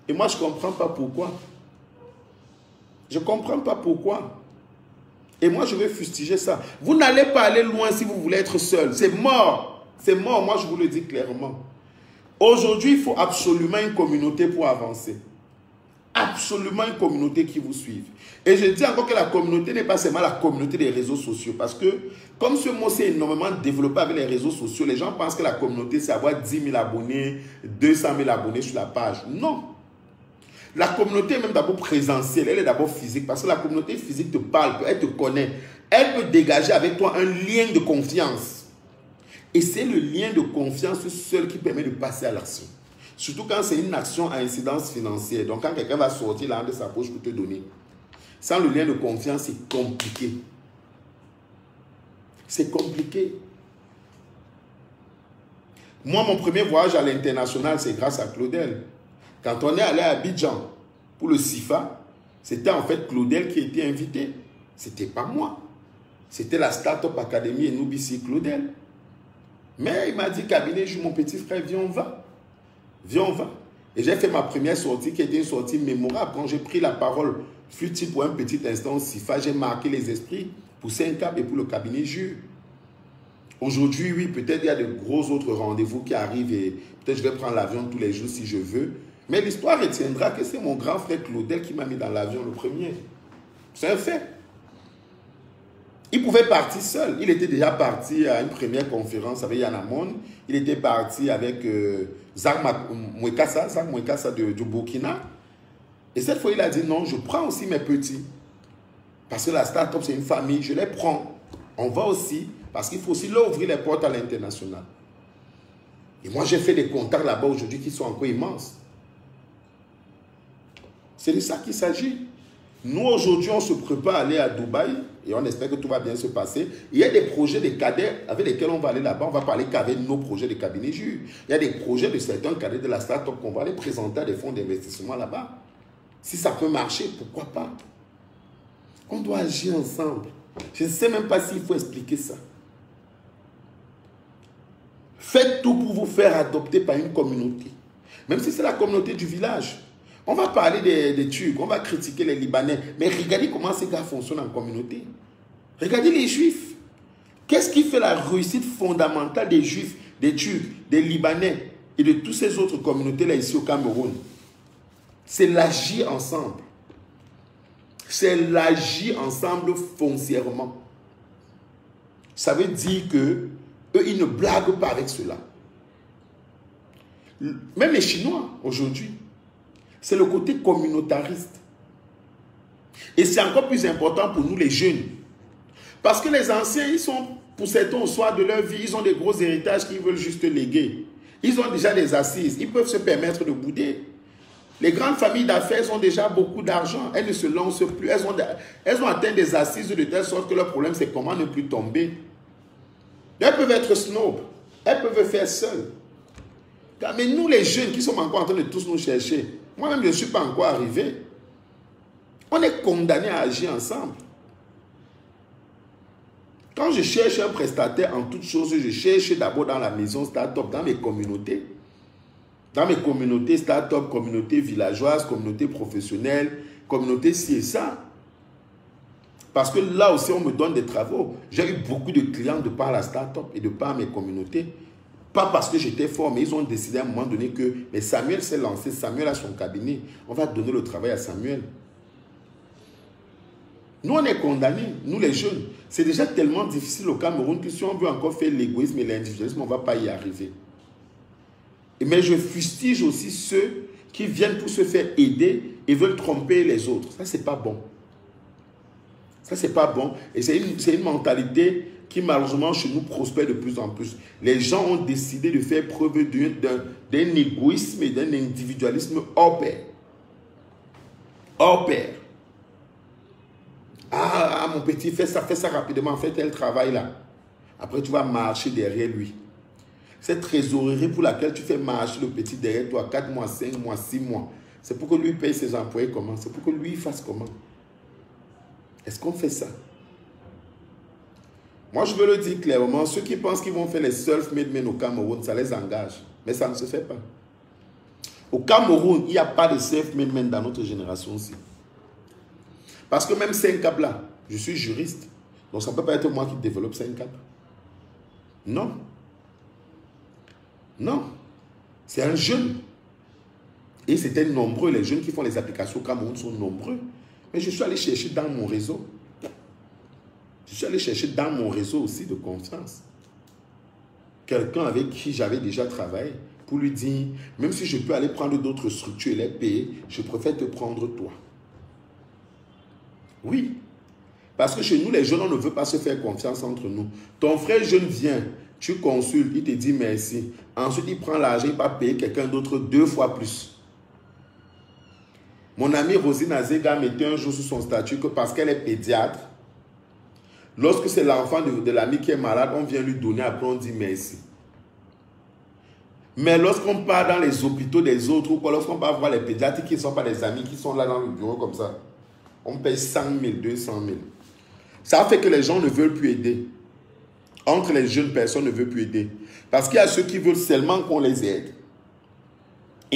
Et moi, je ne comprends pas pourquoi. Je ne comprends pas pourquoi. Et moi, je vais fustiger ça. Vous n'allez pas aller loin si vous voulez être seul. C'est mort. C'est mort, moi, je vous le dis clairement. Aujourd'hui, il faut absolument une communauté pour avancer. Absolument une communauté qui vous suive. Et je dis encore que la communauté n'est pas seulement la communauté des réseaux sociaux. Parce que, comme ce mot s'est énormément développé avec les réseaux sociaux, les gens pensent que la communauté, c'est avoir 10 000 abonnés, 200 000 abonnés sur la page. Non. La communauté est même d'abord présentielle, elle est d'abord physique. Parce que la communauté physique te parle, elle te connaît. Elle peut dégager avec toi un lien de confiance. Et c'est le lien de confiance seul qui permet de passer à l'action. Surtout quand c'est une action à incidence financière. Donc quand quelqu'un va sortir l'argent de sa poche pour te donner. Sans le lien de confiance, c'est compliqué. C'est compliqué. Moi, mon premier voyage à l'international, c'est grâce à Claudel. Quand on est allé à Abidjan pour le CIFA, c'était en fait Claudel qui était invité. Ce n'était pas moi. C'était la Startup Academy et Noubissi Claudel. Mais il m'a dit, cabinet, mon petit frère, viens, on va. Viens, on va. Et j'ai fait ma première sortie qui était une sortie mémorable. Quand j'ai pris la parole, fut-il pour un petit instant aussi, j'ai marqué les esprits pour Saint-Cap et pour le cabinet Jure. Aujourd'hui, oui, peut-être il y a de gros autres rendez-vous qui arrivent et peut-être je vais prendre l'avion tous les jours si je veux. Mais l'histoire retiendra que c'est mon grand frère Claudel qui m'a mis dans l'avion le premier. C'est un fait. Il pouvait partir seul. Il était déjà parti à une première conférence avec Yann Amon. Il était parti avec Zach Mwekassa du Burkina. Et cette fois, il a dit non, je prends aussi mes petits. Parce que la start-up, c'est une famille, je les prends. On va aussi, parce qu'il faut aussi leur ouvrir les portes à l'international. Et moi, j'ai fait des contacts là-bas aujourd'hui qui sont encore immenses. C'est de ça qu'il s'agit. Nous, aujourd'hui, on se prépare à aller à Dubaï et on espère que tout va bien se passer. Il y a des projets de cadets avec lesquels on va aller là-bas. On va parler qu'avec nos projets de cabinet Jure. Il y a des projets de certains cadets de la start-up qu'on va aller présenter à des fonds d'investissement là-bas. Si ça peut marcher, pourquoi pas? On doit agir ensemble. Je ne sais même pas s'il faut expliquer ça. Faites tout pour vous faire adopter par une communauté. Même si c'est la communauté du village. On va parler des Turcs, on va critiquer les Libanais. Mais regardez comment ces gars fonctionnent en communauté. Regardez les Juifs. Qu'est-ce qui fait la réussite fondamentale des Juifs, des Turcs, des Libanais et de toutes ces autres communautés-là ici au Cameroun? C'est l'agir ensemble. C'est l'agir ensemble foncièrement. Ça veut dire que eux, ils ne blaguent pas avec cela. Même les Chinois, aujourd'hui, c'est le côté communautariste. Et c'est encore plus important pour nous, les jeunes. Parce que les anciens, ils sont, pour certains, au soir de leur vie, ils ont des gros héritages qu'ils veulent juste léguer. Ils ont déjà des assises. Ils peuvent se permettre de bouder. Les grandes familles d'affaires ont déjà beaucoup d'argent. Elles ne se lancent plus. Elles ont atteint des assises de telle sorte que leur problème, c'est comment ne plus tomber. Elles peuvent être snob. Elles peuvent faire seules. Mais nous, les jeunes qui sommes encore en train de tous nous chercher, moi-même, je ne suis pas encore arrivé. On est condamnés à agir ensemble. Quand je cherche un prestataire en toutes choses, je cherche d'abord dans la maison start-up, dans mes communautés. Dans mes communautés start-up, communautés villageoises, communautés professionnelles, communautés ci et ça. Parce que là aussi, on me donne des travaux. J'ai eu beaucoup de clients de par la start-up et de par mes communautés. Pas parce que j'étais fort, mais ils ont décidé à un moment donné que mais Samuel s'est lancé, Samuel a son cabinet. On va donner le travail à Samuel. Nous, on est condamnés, nous les jeunes. C'est déjà tellement difficile au Cameroun que si on veut encore faire l'égoïsme et l'individualisme, on ne va pas y arriver. Mais je fustige aussi ceux qui viennent pour se faire aider et veulent tromper les autres. Ça, c'est pas bon. Ça, c'est pas bon. Et c'est une mentalité qui, malheureusement, chez nous, prospère de plus en plus. Les gens ont décidé de faire preuve d'un égoïsme et d'un individualisme hors pair. Hors pair. Ah, mon petit, fais ça rapidement, fais tel travail là. Après, tu vas marcher derrière lui. Cette trésorerie pour laquelle tu fais marcher le petit derrière toi, 4 mois, 5 mois, 6 mois, c'est pour que lui paye ses employés comment? C'est pour que lui fasse comment? Est-ce qu'on fait ça? Moi, je veux le dire clairement, ceux qui pensent qu'ils vont faire les self-made men au Cameroun, ça les engage. Mais ça ne se fait pas. Au Cameroun, il n'y a pas de self-made men dans notre génération aussi. Parce que même Saint-Cap là, je suis juriste. Donc ça ne peut pas être moi qui développe Saint-Cap. Non. Non. C'est un jeune. Et c'était nombreux. Les jeunes qui font les applications au Cameroun sont nombreux. Mais je suis allé chercher dans mon réseau. Je suis allé chercher dans mon réseau aussi de confiance. Quelqu'un avec qui j'avais déjà travaillé pour lui dire, même si je peux aller prendre d'autres structures et les payer, je préfère te prendre toi. Oui. Parce que chez nous, les jeunes, on ne veut pas se faire confiance entre nous. Ton frère jeune vient, tu consultes, il te dit merci. Ensuite, il prend l'argent, il va payer quelqu'un d'autre 2 fois plus. Mon amie Rosine Azega mettait un jour sur son statut que parce qu'elle est pédiatre, lorsque c'est l'enfant de l'ami qui est malade, on vient lui donner, après on dit merci. Mais lorsqu'on part dans les hôpitaux des autres, ou lorsqu'on va voir les pédiatres qui ne sont pas des amis, qui sont là dans le bureau comme ça, on paye 100 000, 200 000. Ça fait que les gens ne veulent plus aider. Entre les jeunes personnes ne veulent plus aider. Parce qu'il y a ceux qui veulent seulement qu'on les aide.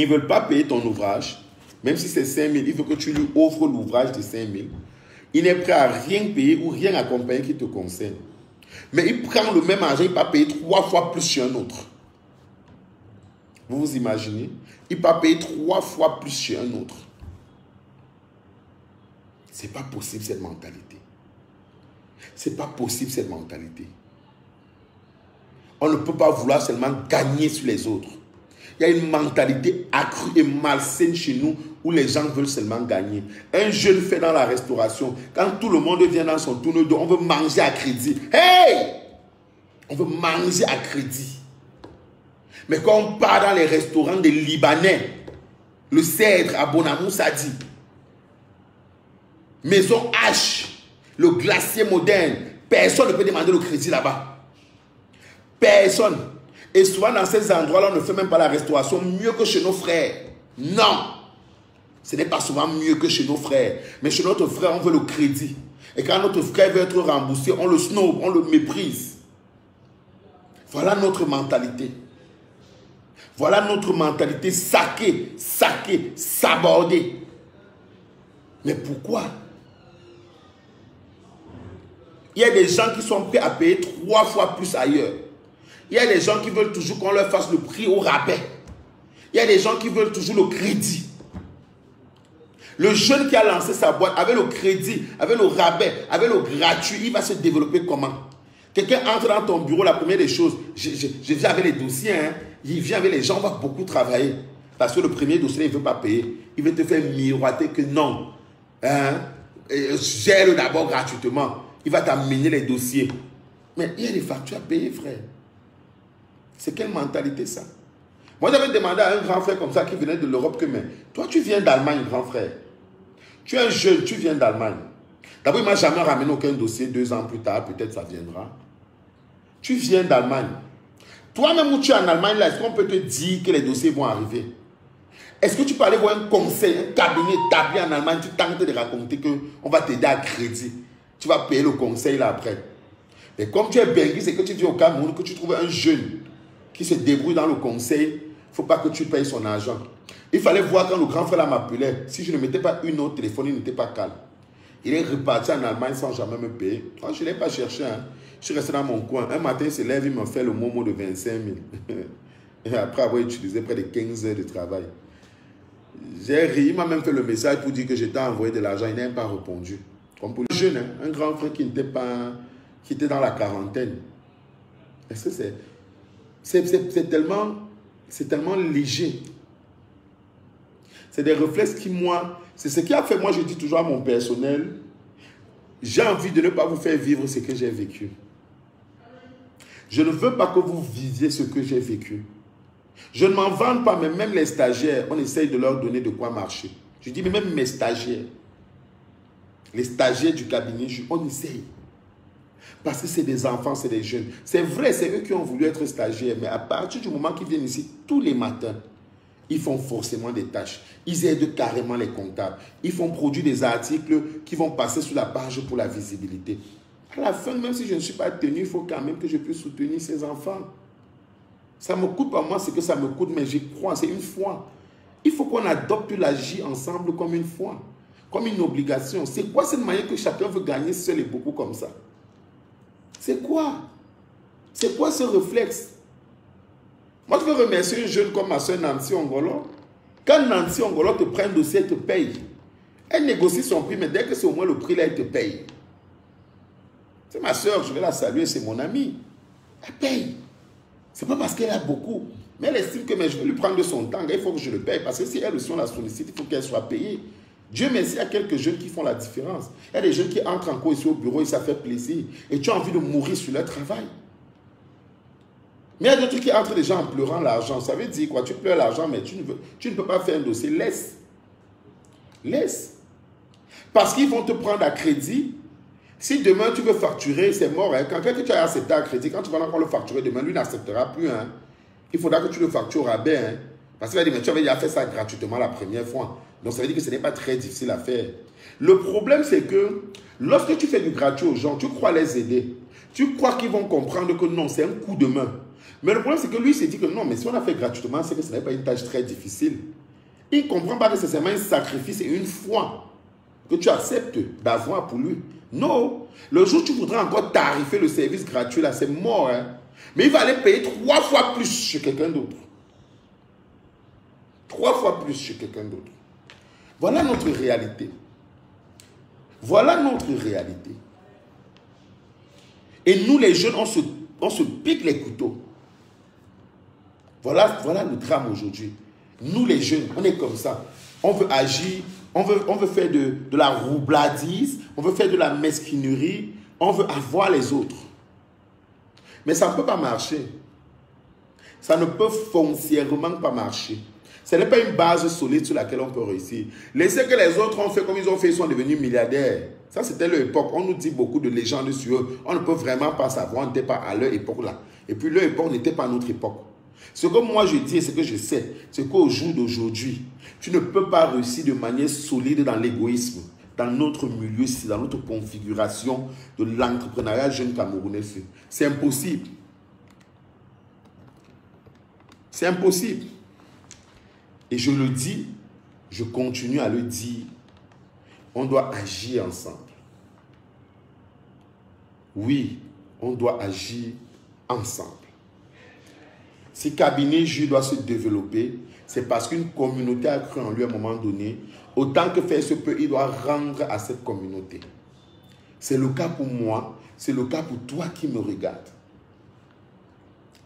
Ils ne veulent pas payer ton ouvrage. Même si c'est 5 000, il faut que tu lui offres l'ouvrage de 5 000. Il n'est prêt à rien payer ou rien accompagner qui te concerne. Mais il prend le même argent, il va payer 3 fois plus chez un autre. Vous vous imaginez? Il va payer 3 fois plus chez un autre. Ce n'est pas possible cette mentalité. Ce n'est pas possible cette mentalité. On ne peut pas vouloir seulement gagner sur les autres. Il y a une mentalité accrue et malsaine chez nous où les gens veulent seulement gagner. Un jeune fait dans la restauration, quand tout le monde vient dans son tourne d'eau, on veut manger à crédit. Hey! On veut manger à crédit. Mais quand on part dans les restaurants des Libanais, le Cèdre à Bonamou Sadi, Maison H, le glacier moderne, personne ne peut demander le crédit là-bas. Personne. Et souvent dans ces endroits-là, on ne fait même pas la restauration mieux que chez nos frères. Non. Ce n'est pas souvent mieux que chez nos frères. Mais chez notre frère, on veut le crédit. Et quand notre frère veut être remboursé, on le snob, on le méprise. Voilà notre mentalité. Voilà notre mentalité saquée, sabordée. Mais pourquoi? Il y a des gens qui sont prêts à payer 3 fois plus ailleurs. Il y a des gens qui veulent toujours qu'on leur fasse le prix au rabais. Il y a des gens qui veulent toujours le crédit. Le jeune qui a lancé sa boîte avec le crédit, avec le rabais, avec le gratuit, il va se développer comment? Quelqu'un entre dans ton bureau, la première des choses, je viens avec les dossiers, hein, il vient avec les gens, on va beaucoup travailler. Parce que le premier dossier, il ne veut pas payer. Il veut te faire miroiter que non. Hein, gère-le d'abord gratuitement. Il va t'amener les dossiers. Mais il y a des factures à payer, frère. C'est quelle mentalité ça? Moi, j'avais demandé à un grand frère comme ça qui venait de l'Europe que, mais toi, tu viens d'Allemagne, grand frère. Tu es un jeune, tu viens d'Allemagne. D'abord, il ne m'a jamais ramené aucun dossier. 2 ans plus tard, peut-être ça viendra. Tu viens d'Allemagne. Toi-même où tu es en Allemagne, là, est-ce qu'on peut te dire que les dossiers vont arriver? Est-ce que tu peux aller voir un conseil, un cabinet établi en Allemagne, tu tentes de raconter qu'on va t'aider à crédit. Tu vas payer le conseil là après. Mais comme tu es benguis, c'est que tu viens au Cameroun, que tu trouves un jeune qui se débrouille dans le conseil, il ne faut pas que tu payes son argent. Il fallait voir quand le grand frère m'appelait, si je ne mettais pas une autre téléphone, il n'était pas calme. Il est reparti en Allemagne sans jamais me payer. Moi, je ne l'ai pas cherché. Hein. Je suis resté dans mon coin. Un matin, il se lève, il me fait le momo de 25 000. Et après avoir utilisé près de 15 heures de travail. J'ai ri. Il m'a même fait le message pour dire que j'étais envoyé de l'argent. Il n'a même pas répondu. Comme pour le jeune, hein, un grand frère qui était dans la quarantaine. Est-ce que c'est tellement léger. C'est des réflexes qui, moi, c'est ce qui a fait, moi, je dis toujours à mon personnel, j'ai envie de ne pas vous faire vivre ce que j'ai vécu. Je ne veux pas que vous viviez ce que j'ai vécu. Je ne m'en vante pas, mais même les stagiaires, on essaye de leur donner de quoi marcher. Je dis, mais même mes stagiaires, les stagiaires du cabinet, on essaye. Parce que c'est des enfants, c'est des jeunes. C'est vrai, c'est eux qui ont voulu être stagiaires, mais à partir du moment qu'ils viennent ici, tous les matins, ils font forcément des tâches. Ils aident carrément les comptables. Ils font produire des articles qui vont passer sur la page pour la visibilité. À la fin, même si je ne suis pas tenu, il faut quand même que je puisse soutenir ces enfants. Ça me coûte pas moi ce que ça me coûte, mais j'y crois, c'est une foi. Il faut qu'on adopte l'agir ensemble comme une foi, comme une obligation. C'est quoi cette manière que chacun veut gagner seul et beaucoup comme ça? C'est quoi? C'est quoi ce réflexe? Moi, je veux remercier une jeune comme ma soeur Nancy Ongolo. Quand Nancy Ongolo te prend un dossier, elle te paye. Elle négocie son prix, mais dès que c'est au moins le prix, là, elle te paye. C'est ma soeur, je vais la saluer, c'est mon amie. Elle paye. Ce n'est pas parce qu'elle a beaucoup. Mais elle estime que je vais lui prendre de son temps. Il faut que je le paye. Parce que si elle aussi on la sollicite, il faut qu'elle soit payée. Dieu merci, il y a quelques jeunes qui font la différence. Il y a des jeunes qui entrent encore ici au bureau et ça fait plaisir. Et tu as envie de mourir sur leur travail. Mais il y a d'autres qui entrent déjà en pleurant l'argent. Ça veut dire quoi? Tu pleures l'argent, mais tu ne peux pas faire un dossier. Laisse. Laisse. Parce qu'ils vont te prendre à crédit. Si demain tu veux facturer, c'est mort. Hein. Quand quelqu'un t'a accepté à crédit, quand tu vas encore le facturer demain, lui n'acceptera plus. Hein. Il faudra que tu le factures à rabais. Hein. Parce qu'il va dire, mais tu avais déjà fait ça gratuitement la première fois. Donc ça veut dire que ce n'est pas très difficile à faire. Le problème, c'est que lorsque tu fais du gratuit aux gens, tu crois les aider. Tu crois qu'ils vont comprendre que non, c'est un coup de main. Mais le problème, c'est que lui, il s'est dit que non, mais si on a fait gratuitement, c'est que ce n'est pas une tâche très difficile. Il ne comprend pas que c'est seulement un sacrifice et une foi que tu acceptes d'avoir pour lui. Non. Le jour où tu voudras encore tarifer le service gratuit, là, c'est mort. Hein? Mais il va aller payer 3 fois plus chez quelqu'un d'autre. 3 fois plus chez quelqu'un d'autre. Voilà notre réalité. Voilà notre réalité. Et nous, les jeunes, on se pique les couteaux. Voilà le drame aujourd'hui. Nous, les jeunes, on est comme ça. On veut agir, on veut faire de la roubladise, on veut faire de la mesquinerie, on veut avoir les autres. Mais ça ne peut pas marcher. Ça ne peut foncièrement pas marcher. Ce n'est pas une base solide sur laquelle on peut réussir. Laissez que les autres ont fait comme ils ont fait, ils sont devenus milliardaires. Ça, c'était leur époque. On nous dit beaucoup de légendes sur eux. On ne peut vraiment pas savoir, on n'était pas à leur époque là. Et puis leur époque n'était pas notre époque. Ce que moi je dis et ce que je sais, c'est qu'au jour d'aujourd'hui, tu ne peux pas réussir de manière solide dans l'égoïsme, dans notre milieu, dans notre configuration de l'entrepreneuriat jeune camerounais. C'est impossible. C'est impossible. Et je le dis, je continue à le dire, on doit agir ensemble. Oui, on doit agir ensemble. Si Cabinet Jus doit se développer, c'est parce qu'une communauté a cru en lui à un moment donné. Autant que faire se peut, il doit rendre à cette communauté. C'est le cas pour moi, c'est le cas pour toi qui me regarde.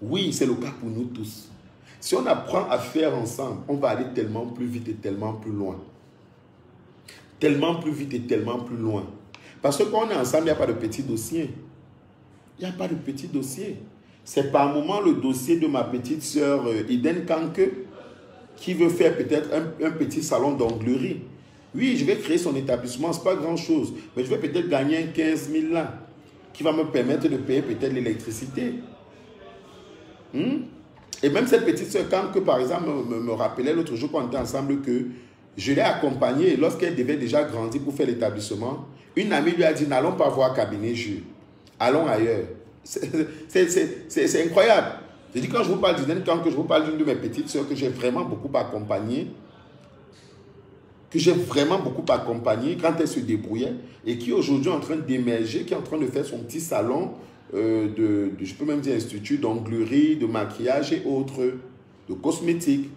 Oui, c'est le cas pour nous tous. Si on apprend à faire ensemble, on va aller tellement plus vite et tellement plus loin. Tellement plus vite et tellement plus loin. Parce que quand on est ensemble, il n'y a pas de petit dossier. Il n'y a pas de petit dossier. C'est par moment le dossier de ma petite sœur Iden Kanke qui veut faire peut-être un petit salon d'onglerie. Oui, je vais créer son établissement, ce n'est pas grand-chose. Mais je vais peut-être gagner 15 000 là qui va me permettre de payer peut-être l'électricité. Et même cette petite sœur Kanke, par exemple, me rappelait l'autre jour quand on était ensemble que je l'ai accompagnée lorsqu'elle devait déjà grandir pour faire l'établissement. Une amie lui a dit, n'allons pas voir Cabinet Jus. Allons ailleurs. C'est incroyable. Je dis, quand je vous parle d'Iden Kanke, je vous parle d'une de mes petites sœurs que j'ai vraiment beaucoup accompagnée. Quand elle se débrouillait et qui aujourd'hui est en train d'émerger, qui est en train de faire son petit salon je peux même dire institut d'onglerie, de maquillage et autres, de cosmétiques.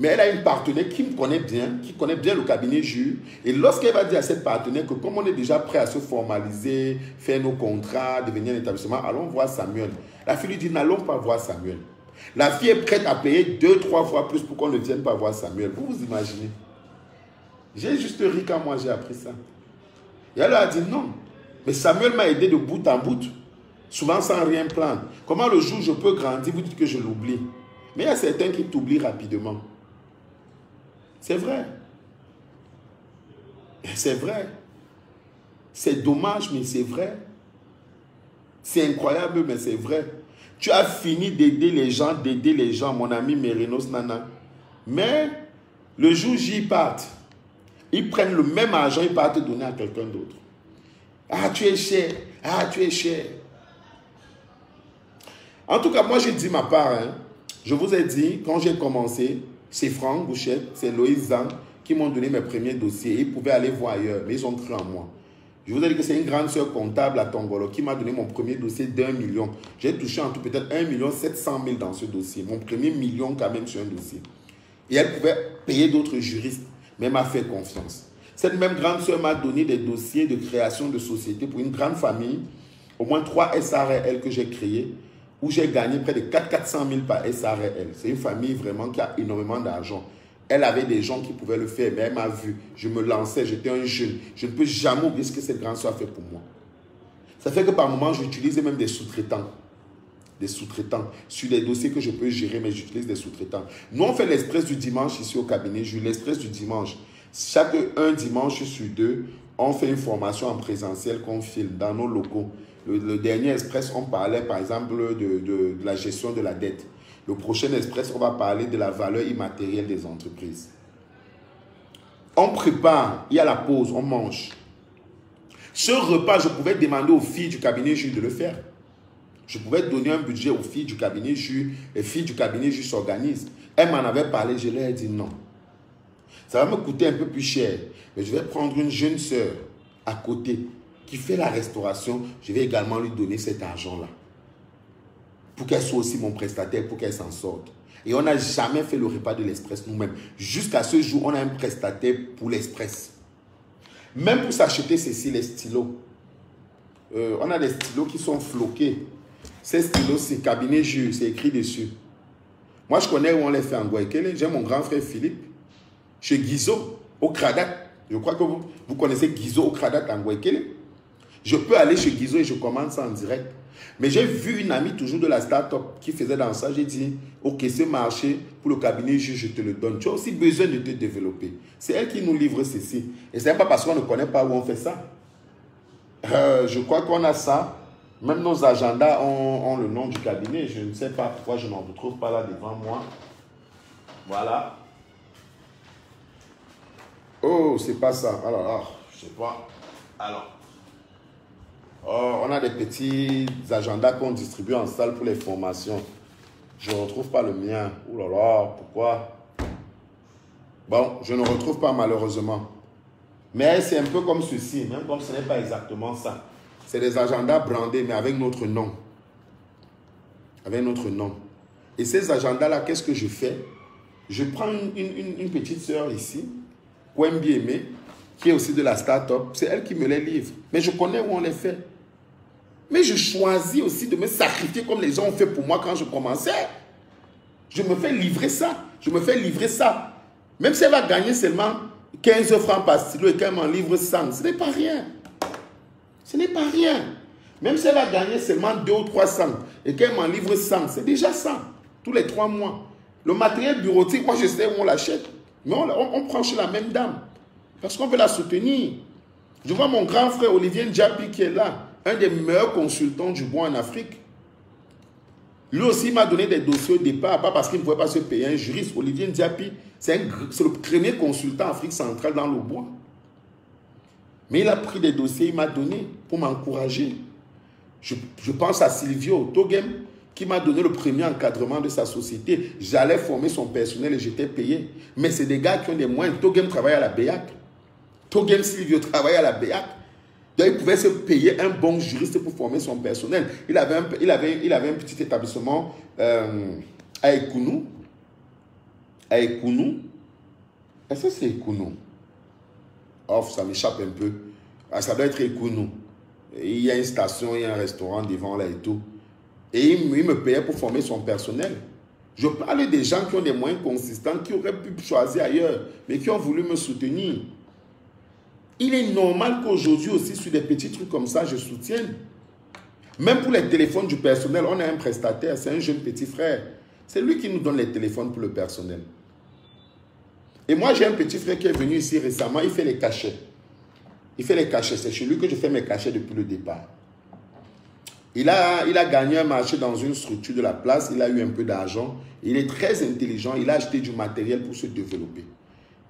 Mais elle a une partenaire qui me connaît bien, qui connaît bien le Cabinet Jus. Et lorsqu'elle va dire à cette partenaire que comme on est déjà prêt à se formaliser, faire nos contrats, devenir un établissement, allons voir Samuel. La fille lui dit, n'allons pas voir Samuel. La fille est prête à payer 2-3 fois plus pour qu'on ne vienne pas voir Samuel. Vous imaginez? J'ai juste ri quand moi j'ai appris ça. Et elle a dit non. Mais Samuel m'a aidé de bout en bout. Souvent sans rien prendre. Comment le jour où je peux grandir, vous dites que je l'oublie. Mais il y a certains qui t'oublient rapidement. C'est vrai. C'est vrai. C'est dommage, mais c'est vrai. C'est incroyable, mais c'est vrai. Tu as fini d'aider les gens, mon ami Mérinos Nana. Mais le jour où j'y parte, ils prennent le même argent, ils partent te donner à quelqu'un d'autre. Ah, tu es cher. Ah, tu es cher. En tout cas, moi, j'ai dit ma part. Hein. Je vous ai dit, quand j'ai commencé, c'est Franck Bouchette, c'est Loïs Zang qui m'ont donné mes premiers dossiers. Ils pouvaient aller voir ailleurs, mais ils ont cru en moi. Je vous ai dit que c'est une grande sœur comptable à Tongolo qui m'a donné mon premier dossier d'1 million. J'ai touché en tout peut-être 1 700 000 dans ce dossier. Mon premier million quand même sur un dossier. Et elle pouvait payer d'autres juristes, mais elle m'a fait confiance. Cette même grande sœur m'a donné des dossiers de création de société pour une grande famille, au moins 3 SARL que j'ai créés, où j'ai gagné près de 400 000 par SARL. C'est une famille vraiment qui a énormément d'argent. Elle avait des gens qui pouvaient le faire, mais elle m'a vu. Je me lançais, j'étais un jeune. Je ne peux jamais oublier ce que cette grande soeur a fait pour moi. Ça fait que par moments, j'utilise même des sous-traitants. Des sous-traitants. Sur les dossiers que je peux gérer, mais j'utilise des sous-traitants. Nous, on fait l'express du dimanche ici au cabinet. Je l'express du dimanche. Chaque un dimanche sur 2, on fait une formation en présentiel qu'on filme dans nos locaux. Le dernier express, on parlait par exemple de la gestion de la dette. Le prochain express, on va parler de la valeur immatérielle des entreprises. On prépare, il y a la pause, on mange. Ce repas, je pouvais demander aux filles du cabinet Jus de le faire. Je pouvais donner un budget aux filles du cabinet jus. Les filles du cabinet jus s'organisent. Elles m'en avaient parlé, je leur ai dit non. Ça va me coûter un peu plus cher. Mais je vais prendre une jeune sœur à côté qui fait la restauration. Je vais également lui donner cet argent-là. Pour qu'elle soit aussi mon prestataire, pour qu'elle s'en sorte. Et on n'a jamais fait le repas de l'Express nous-mêmes. Jusqu'à ce jour, on a un prestataire pour l'Express. Même pour s'acheter ceci, les stylos. On a des stylos qui sont floqués. Ces stylos, c'est cabinet jus, c'est écrit dessus. Moi, je connais où on les fait en Guayaquil. J'ai mon grand frère Philippe, chez Guizot, au Cradat. Je crois que vous connaissez Guizot au Cradat en Guayaquil. Je peux aller chez Guizot et je commande ça en direct. Mais j'ai vu une amie toujours de la start-up qui faisait dans ça. J'ai dit, ok, ce marché pour le cabinet jus, je te le donne. Tu as aussi besoin de te développer. C'est elle qui nous livre ceci. Et ce n'est pas parce qu'on ne connaît pas où on fait ça. Je crois qu'on a ça. Même nos agendas ont le nom du cabinet. Je ne sais pas pourquoi je n'en retrouve pas là devant moi. Voilà. Oh, c'est pas ça. Alors, je sais pas. Alors. Oh, on a des petits agendas qu'on distribue en salle pour les formations. Je ne retrouve pas le mien. Ouh là là, pourquoi? Bon, je ne retrouve pas malheureusement. Mais c'est un peu comme ceci, même comme ce n'est pas exactement ça. C'est des agendas brandés, mais avec notre nom. Avec notre nom. Et ces agendas-là, qu'est-ce que je fais? Je prends une petite sœur ici, Wembi Aimé, qui est aussi de la start-up. C'est elle qui me les livre. Mais je connais où on les fait. Mais je choisis aussi de me sacrifier comme les gens ont fait pour moi quand je commençais. Je me fais livrer ça. Je me fais livrer ça. Même si elle va gagner seulement 15 francs par stylo et qu'elle m'en livre 100, ce n'est pas rien. Ce n'est pas rien. Même si elle va gagner seulement 200 ou 300 et qu'elle m'en livre 100, c'est déjà ça. Tous les 3 mois. Le matériel bureautique, moi je sais où on l'achète. Mais on prend chez la même dame. Parce qu'on veut la soutenir. Je vois mon grand frère Olivier Ndiapi qui est là. Un des meilleurs consultants du bois en Afrique. Lui aussi m'a donné des dossiers au départ, pas parce qu'il ne pouvait pas se payer un juriste. Olivier Ndiapi, c'est le premier consultant Afrique centrale dans le bois. Mais il a pris des dossiers, il m'a donné pour m'encourager. Je pense à Silvio Togem, qui m'a donné le premier encadrement de sa société. J'allais former son personnel et j'étais payé. Mais c'est des gars qui ont des moyens. Togem travaille à la BEAC. Togem Silvio travaille à la BEAC. Donc, il pouvait se payer un bon juriste pour former son personnel. Il avait un petit établissement à Ekounou. À Ekounou. Est-ce que c'est Ekounou? Oh, ça m'échappe un peu. Ah, ça doit être Ekounou. Il y a une station, il y a un restaurant devant là et tout. Et il me payait pour former son personnel. Je parle des gens qui ont des moyens consistants, qui auraient pu choisir ailleurs, mais qui ont voulu me soutenir. Il est normal qu'aujourd'hui aussi, sur des petits trucs comme ça, je soutienne. Même pour les téléphones du personnel, on a un prestataire, c'est un jeune petit frère. C'est lui qui nous donne les téléphones pour le personnel. Et moi, j'ai un petit frère qui est venu ici récemment, il fait les cachets. Il fait les cachets, c'est chez lui que je fais mes cachets depuis le départ. Il a gagné un marché dans une structure de la place, il a eu un peu d'argent, il est très intelligent, il a acheté du matériel pour se développer.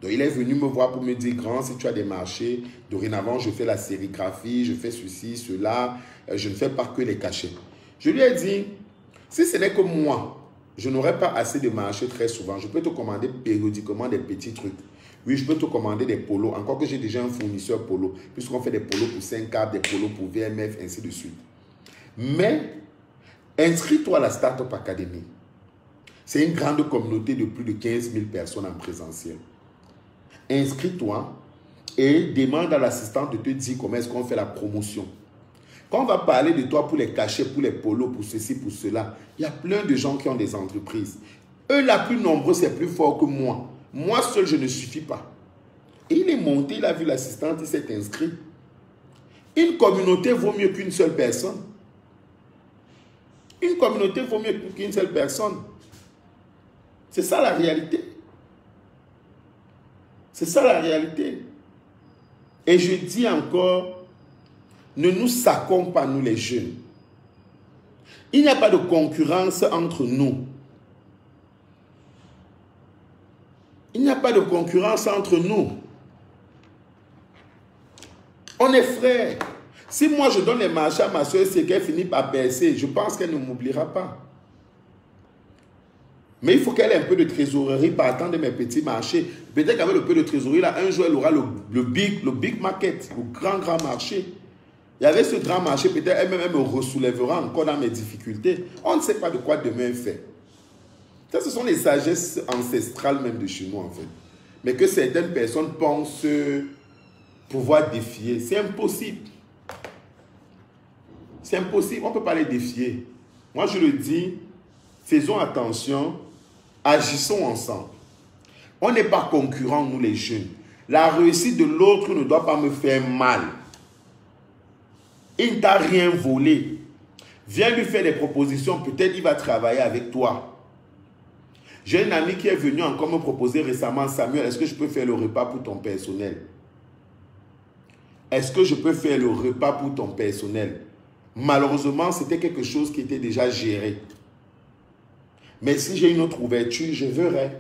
Donc, il est venu me voir pour me dire, grand, si tu as des marchés, dorénavant, je fais la sérigraphie, je fais ceci, cela, je ne fais pas que les cachets. Je lui ai dit, si ce n'est que moi, je n'aurai pas assez de marchés très souvent, je peux te commander périodiquement des petits trucs. Oui, je peux te commander des polos, encore que j'ai déjà un fournisseur polo, puisqu'on fait des polos pour 5 câbles, des polos pour VMF, ainsi de suite. Mais, inscris-toi à la Startup Academy. C'est une grande communauté de plus de 15 000 personnes en présentiel. Inscris-toi et demande à l'assistante de te dire comment est-ce qu'on fait la promotion. Quand on va parler de toi pour les cachets, pour les polos, pour ceci, pour cela, il y a plein de gens qui ont des entreprises. Eux, la plus nombreux, c'est plus fort que moi. Moi seul, je ne suffis pas. Et il est monté, il a vu l'assistante, il s'est inscrit. Une communauté vaut mieux qu'une seule personne. Une communauté vaut mieux qu'une seule personne. C'est ça la réalité. C'est ça la réalité. Et je dis encore, ne nous saquons pas, nous les jeunes. Il n'y a pas de concurrence entre nous. Il n'y a pas de concurrence entre nous. On est frères. Si moi je donne les marchés à ma soeur, c'est qu'elle finit par percer, je pense qu'elle ne m'oubliera pas. Mais il faut qu'elle ait un peu de trésorerie partant de mes petits marchés. Peut-être qu'avec le peu de trésorerie, là, un jour, elle aura le big market, le grand marché. Et avec ce grand marché, peut-être elle-même me ressoulèvera encore dans mes difficultés. On ne sait pas de quoi demain est fait. Ça, ce sont les sagesses ancestrales même de chez nous, en fait. Mais que certaines personnes pensent pouvoir défier. C'est impossible. C'est impossible. On ne peut pas les défier. Moi, je le dis, faisons attention, agissons ensemble. On n'est pas concurrents, nous les jeunes. La réussite de l'autre ne doit pas me faire mal. Il ne t'a rien volé. Viens lui faire des propositions, peut-être il va travailler avec toi. J'ai un ami qui est venu encore me proposer récemment, Samuel, est-ce que je peux faire le repas pour ton personnel? Est-ce que je peux faire le repas pour ton personnel? Malheureusement, c'était quelque chose qui était déjà géré. Mais si j'ai une autre ouverture, je verrai.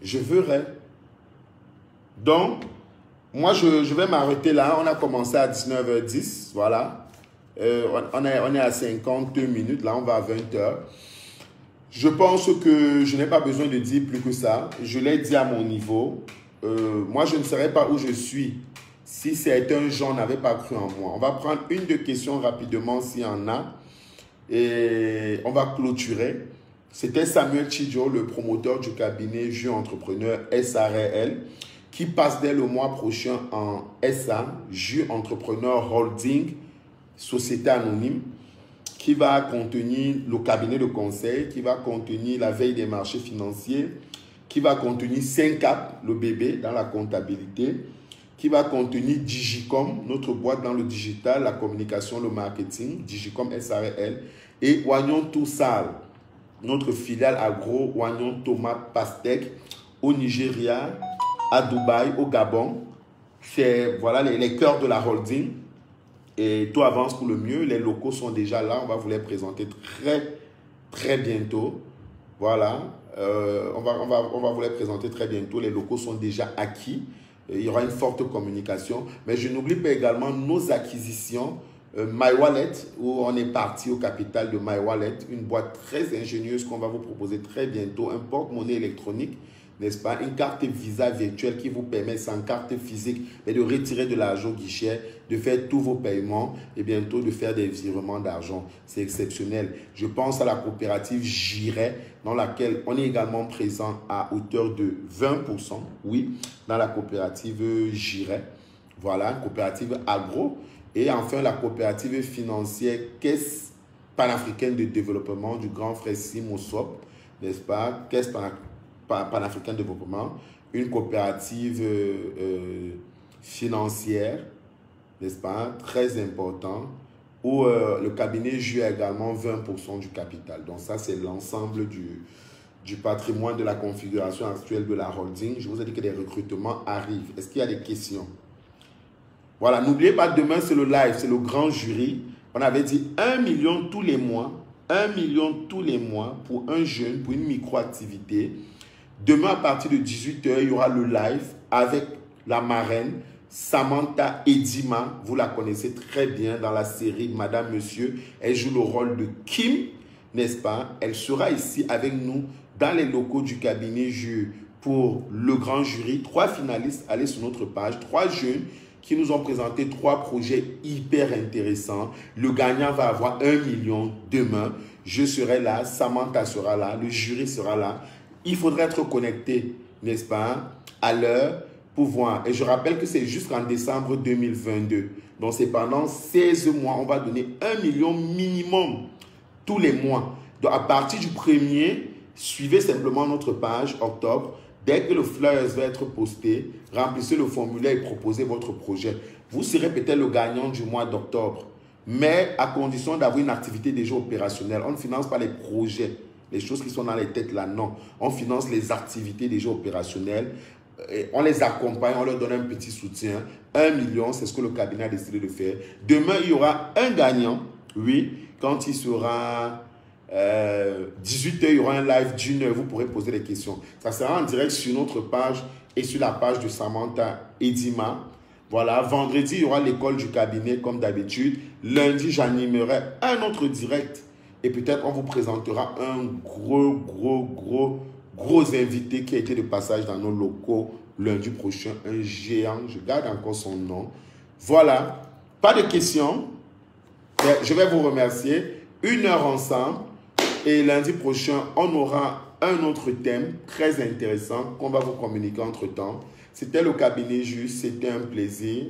Je verrai. Donc, moi, je vais m'arrêter là. On a commencé à 19h10. Voilà. On est à 52 minutes. Là, on va à 20h. Je pense que je n'ai pas besoin de dire plus que ça. Je l'ai dit à mon niveau. Moi, je ne saurais pas où je suis si certains gens n'avaient pas cru en moi. On va prendre une deux questions rapidement s'il y en a. Et on va clôturer. C'était Samuel Chidjo, le promoteur du cabinet Jus Entrepreneur SARL, qui passe dès le mois prochain en SA, Jus Entrepreneur Holding, Société Anonyme, qui va contenir le cabinet de conseil, qui va contenir la veille des marchés financiers, qui va contenir 5CAP, le bébé dans la comptabilité, qui va contenir Digicom, notre boîte dans le digital, la communication, le marketing, Digicom SARL, et Oignon Toussal, notre filiale agro, Oignon Tomate Pastèque, au Nigeria, à Dubaï, au Gabon. C'est voilà, les cœurs de la holding. Et tout avance pour le mieux. Les locaux sont déjà là. On va vous les présenter très bientôt. Voilà. On va vous les présenter très bientôt. Les locaux sont déjà acquis. Il y aura une forte communication. Mais je n'oublie pas également nos acquisitions. MyWallet, où on est parti au capital de MyWallet, une boîte très ingénieuse qu'on va vous proposer très bientôt, un porte-monnaie électronique, n'est-ce pas, une carte Visa virtuelle qui vous permet sans carte physique mais de retirer de l'argent au guichet, de faire tous vos paiements et bientôt de faire des virements d'argent. C'est exceptionnel. Je pense à la coopérative Jiret, dans laquelle on est également présent à hauteur de 20%, oui, dans la coopérative Jiret. Voilà, coopérative agro. Et enfin, la coopérative financière Caisse panafricaine de développement du grand frère Simosop, n'est-ce pas? Caisse panafricaine de développement, une coopérative financière, n'est-ce pas? Très important, où le cabinet joue également 20% du capital. Donc ça, c'est l'ensemble du patrimoine de la configuration actuelle de la holding. Je vous ai dit que des recrutements arrivent. Est-ce qu'il y a des questions? Voilà, n'oubliez pas, demain c'est le live, c'est le grand jury. On avait dit 1 million tous les mois, 1 million tous les mois pour un jeune, pour une micro-activité. Demain à partir de 18h, il y aura le live avec la marraine Samantha Edima. Vous la connaissez très bien dans la série Madame Monsieur. Elle joue le rôle de Kim, n'est-ce pas? Elle sera ici avec nous dans les locaux du cabinet Jus pour le grand jury. 3 finalistes, allez sur notre page, 3 jeunes qui nous ont présenté 3 projets hyper intéressants. Le gagnant va avoir 1 million demain. Je serai là, Samantha sera là, le jury sera là. Il faudrait être connecté, n'est-ce pas, à l'heure pour voir. Et je rappelle que c'est jusqu'en décembre 2022. Donc, c'est pendant 16 mois. On va donner 1 million minimum tous les mois. Donc, à partir du 1er, suivez simplement notre page octobre. Dès que le flyer va être posté, remplissez le formulaire et proposez votre projet. Vous serez peut-être le gagnant du mois d'octobre, mais à condition d'avoir une activité déjà opérationnelle. On ne finance pas les projets, les choses qui sont dans les têtes là, non. On finance les activités déjà opérationnelles. Et on les accompagne, on leur donne un petit soutien. 1 million, c'est ce que le cabinet a décidé de faire. Demain, il y aura un gagnant, oui, quand il sera 18h, il y aura un live d'1 heure, vous pourrez poser des questions. Ça sera en direct sur notre page et sur la page de Samantha Edima. Voilà, vendredi, il y aura l'école du cabinet comme d'habitude. Lundi, j'animerai un autre direct. Et peut-être on vous présentera un gros invité qui a été de passage dans nos locaux lundi prochain. Un géant, je garde encore son nom. Voilà, pas de questions. Je vais vous remercier. 1 heure ensemble. Et lundi prochain, on aura un autre thème très intéressant qu'on va vous communiquer entre-temps. C'était le cabinet juste, c'était un plaisir.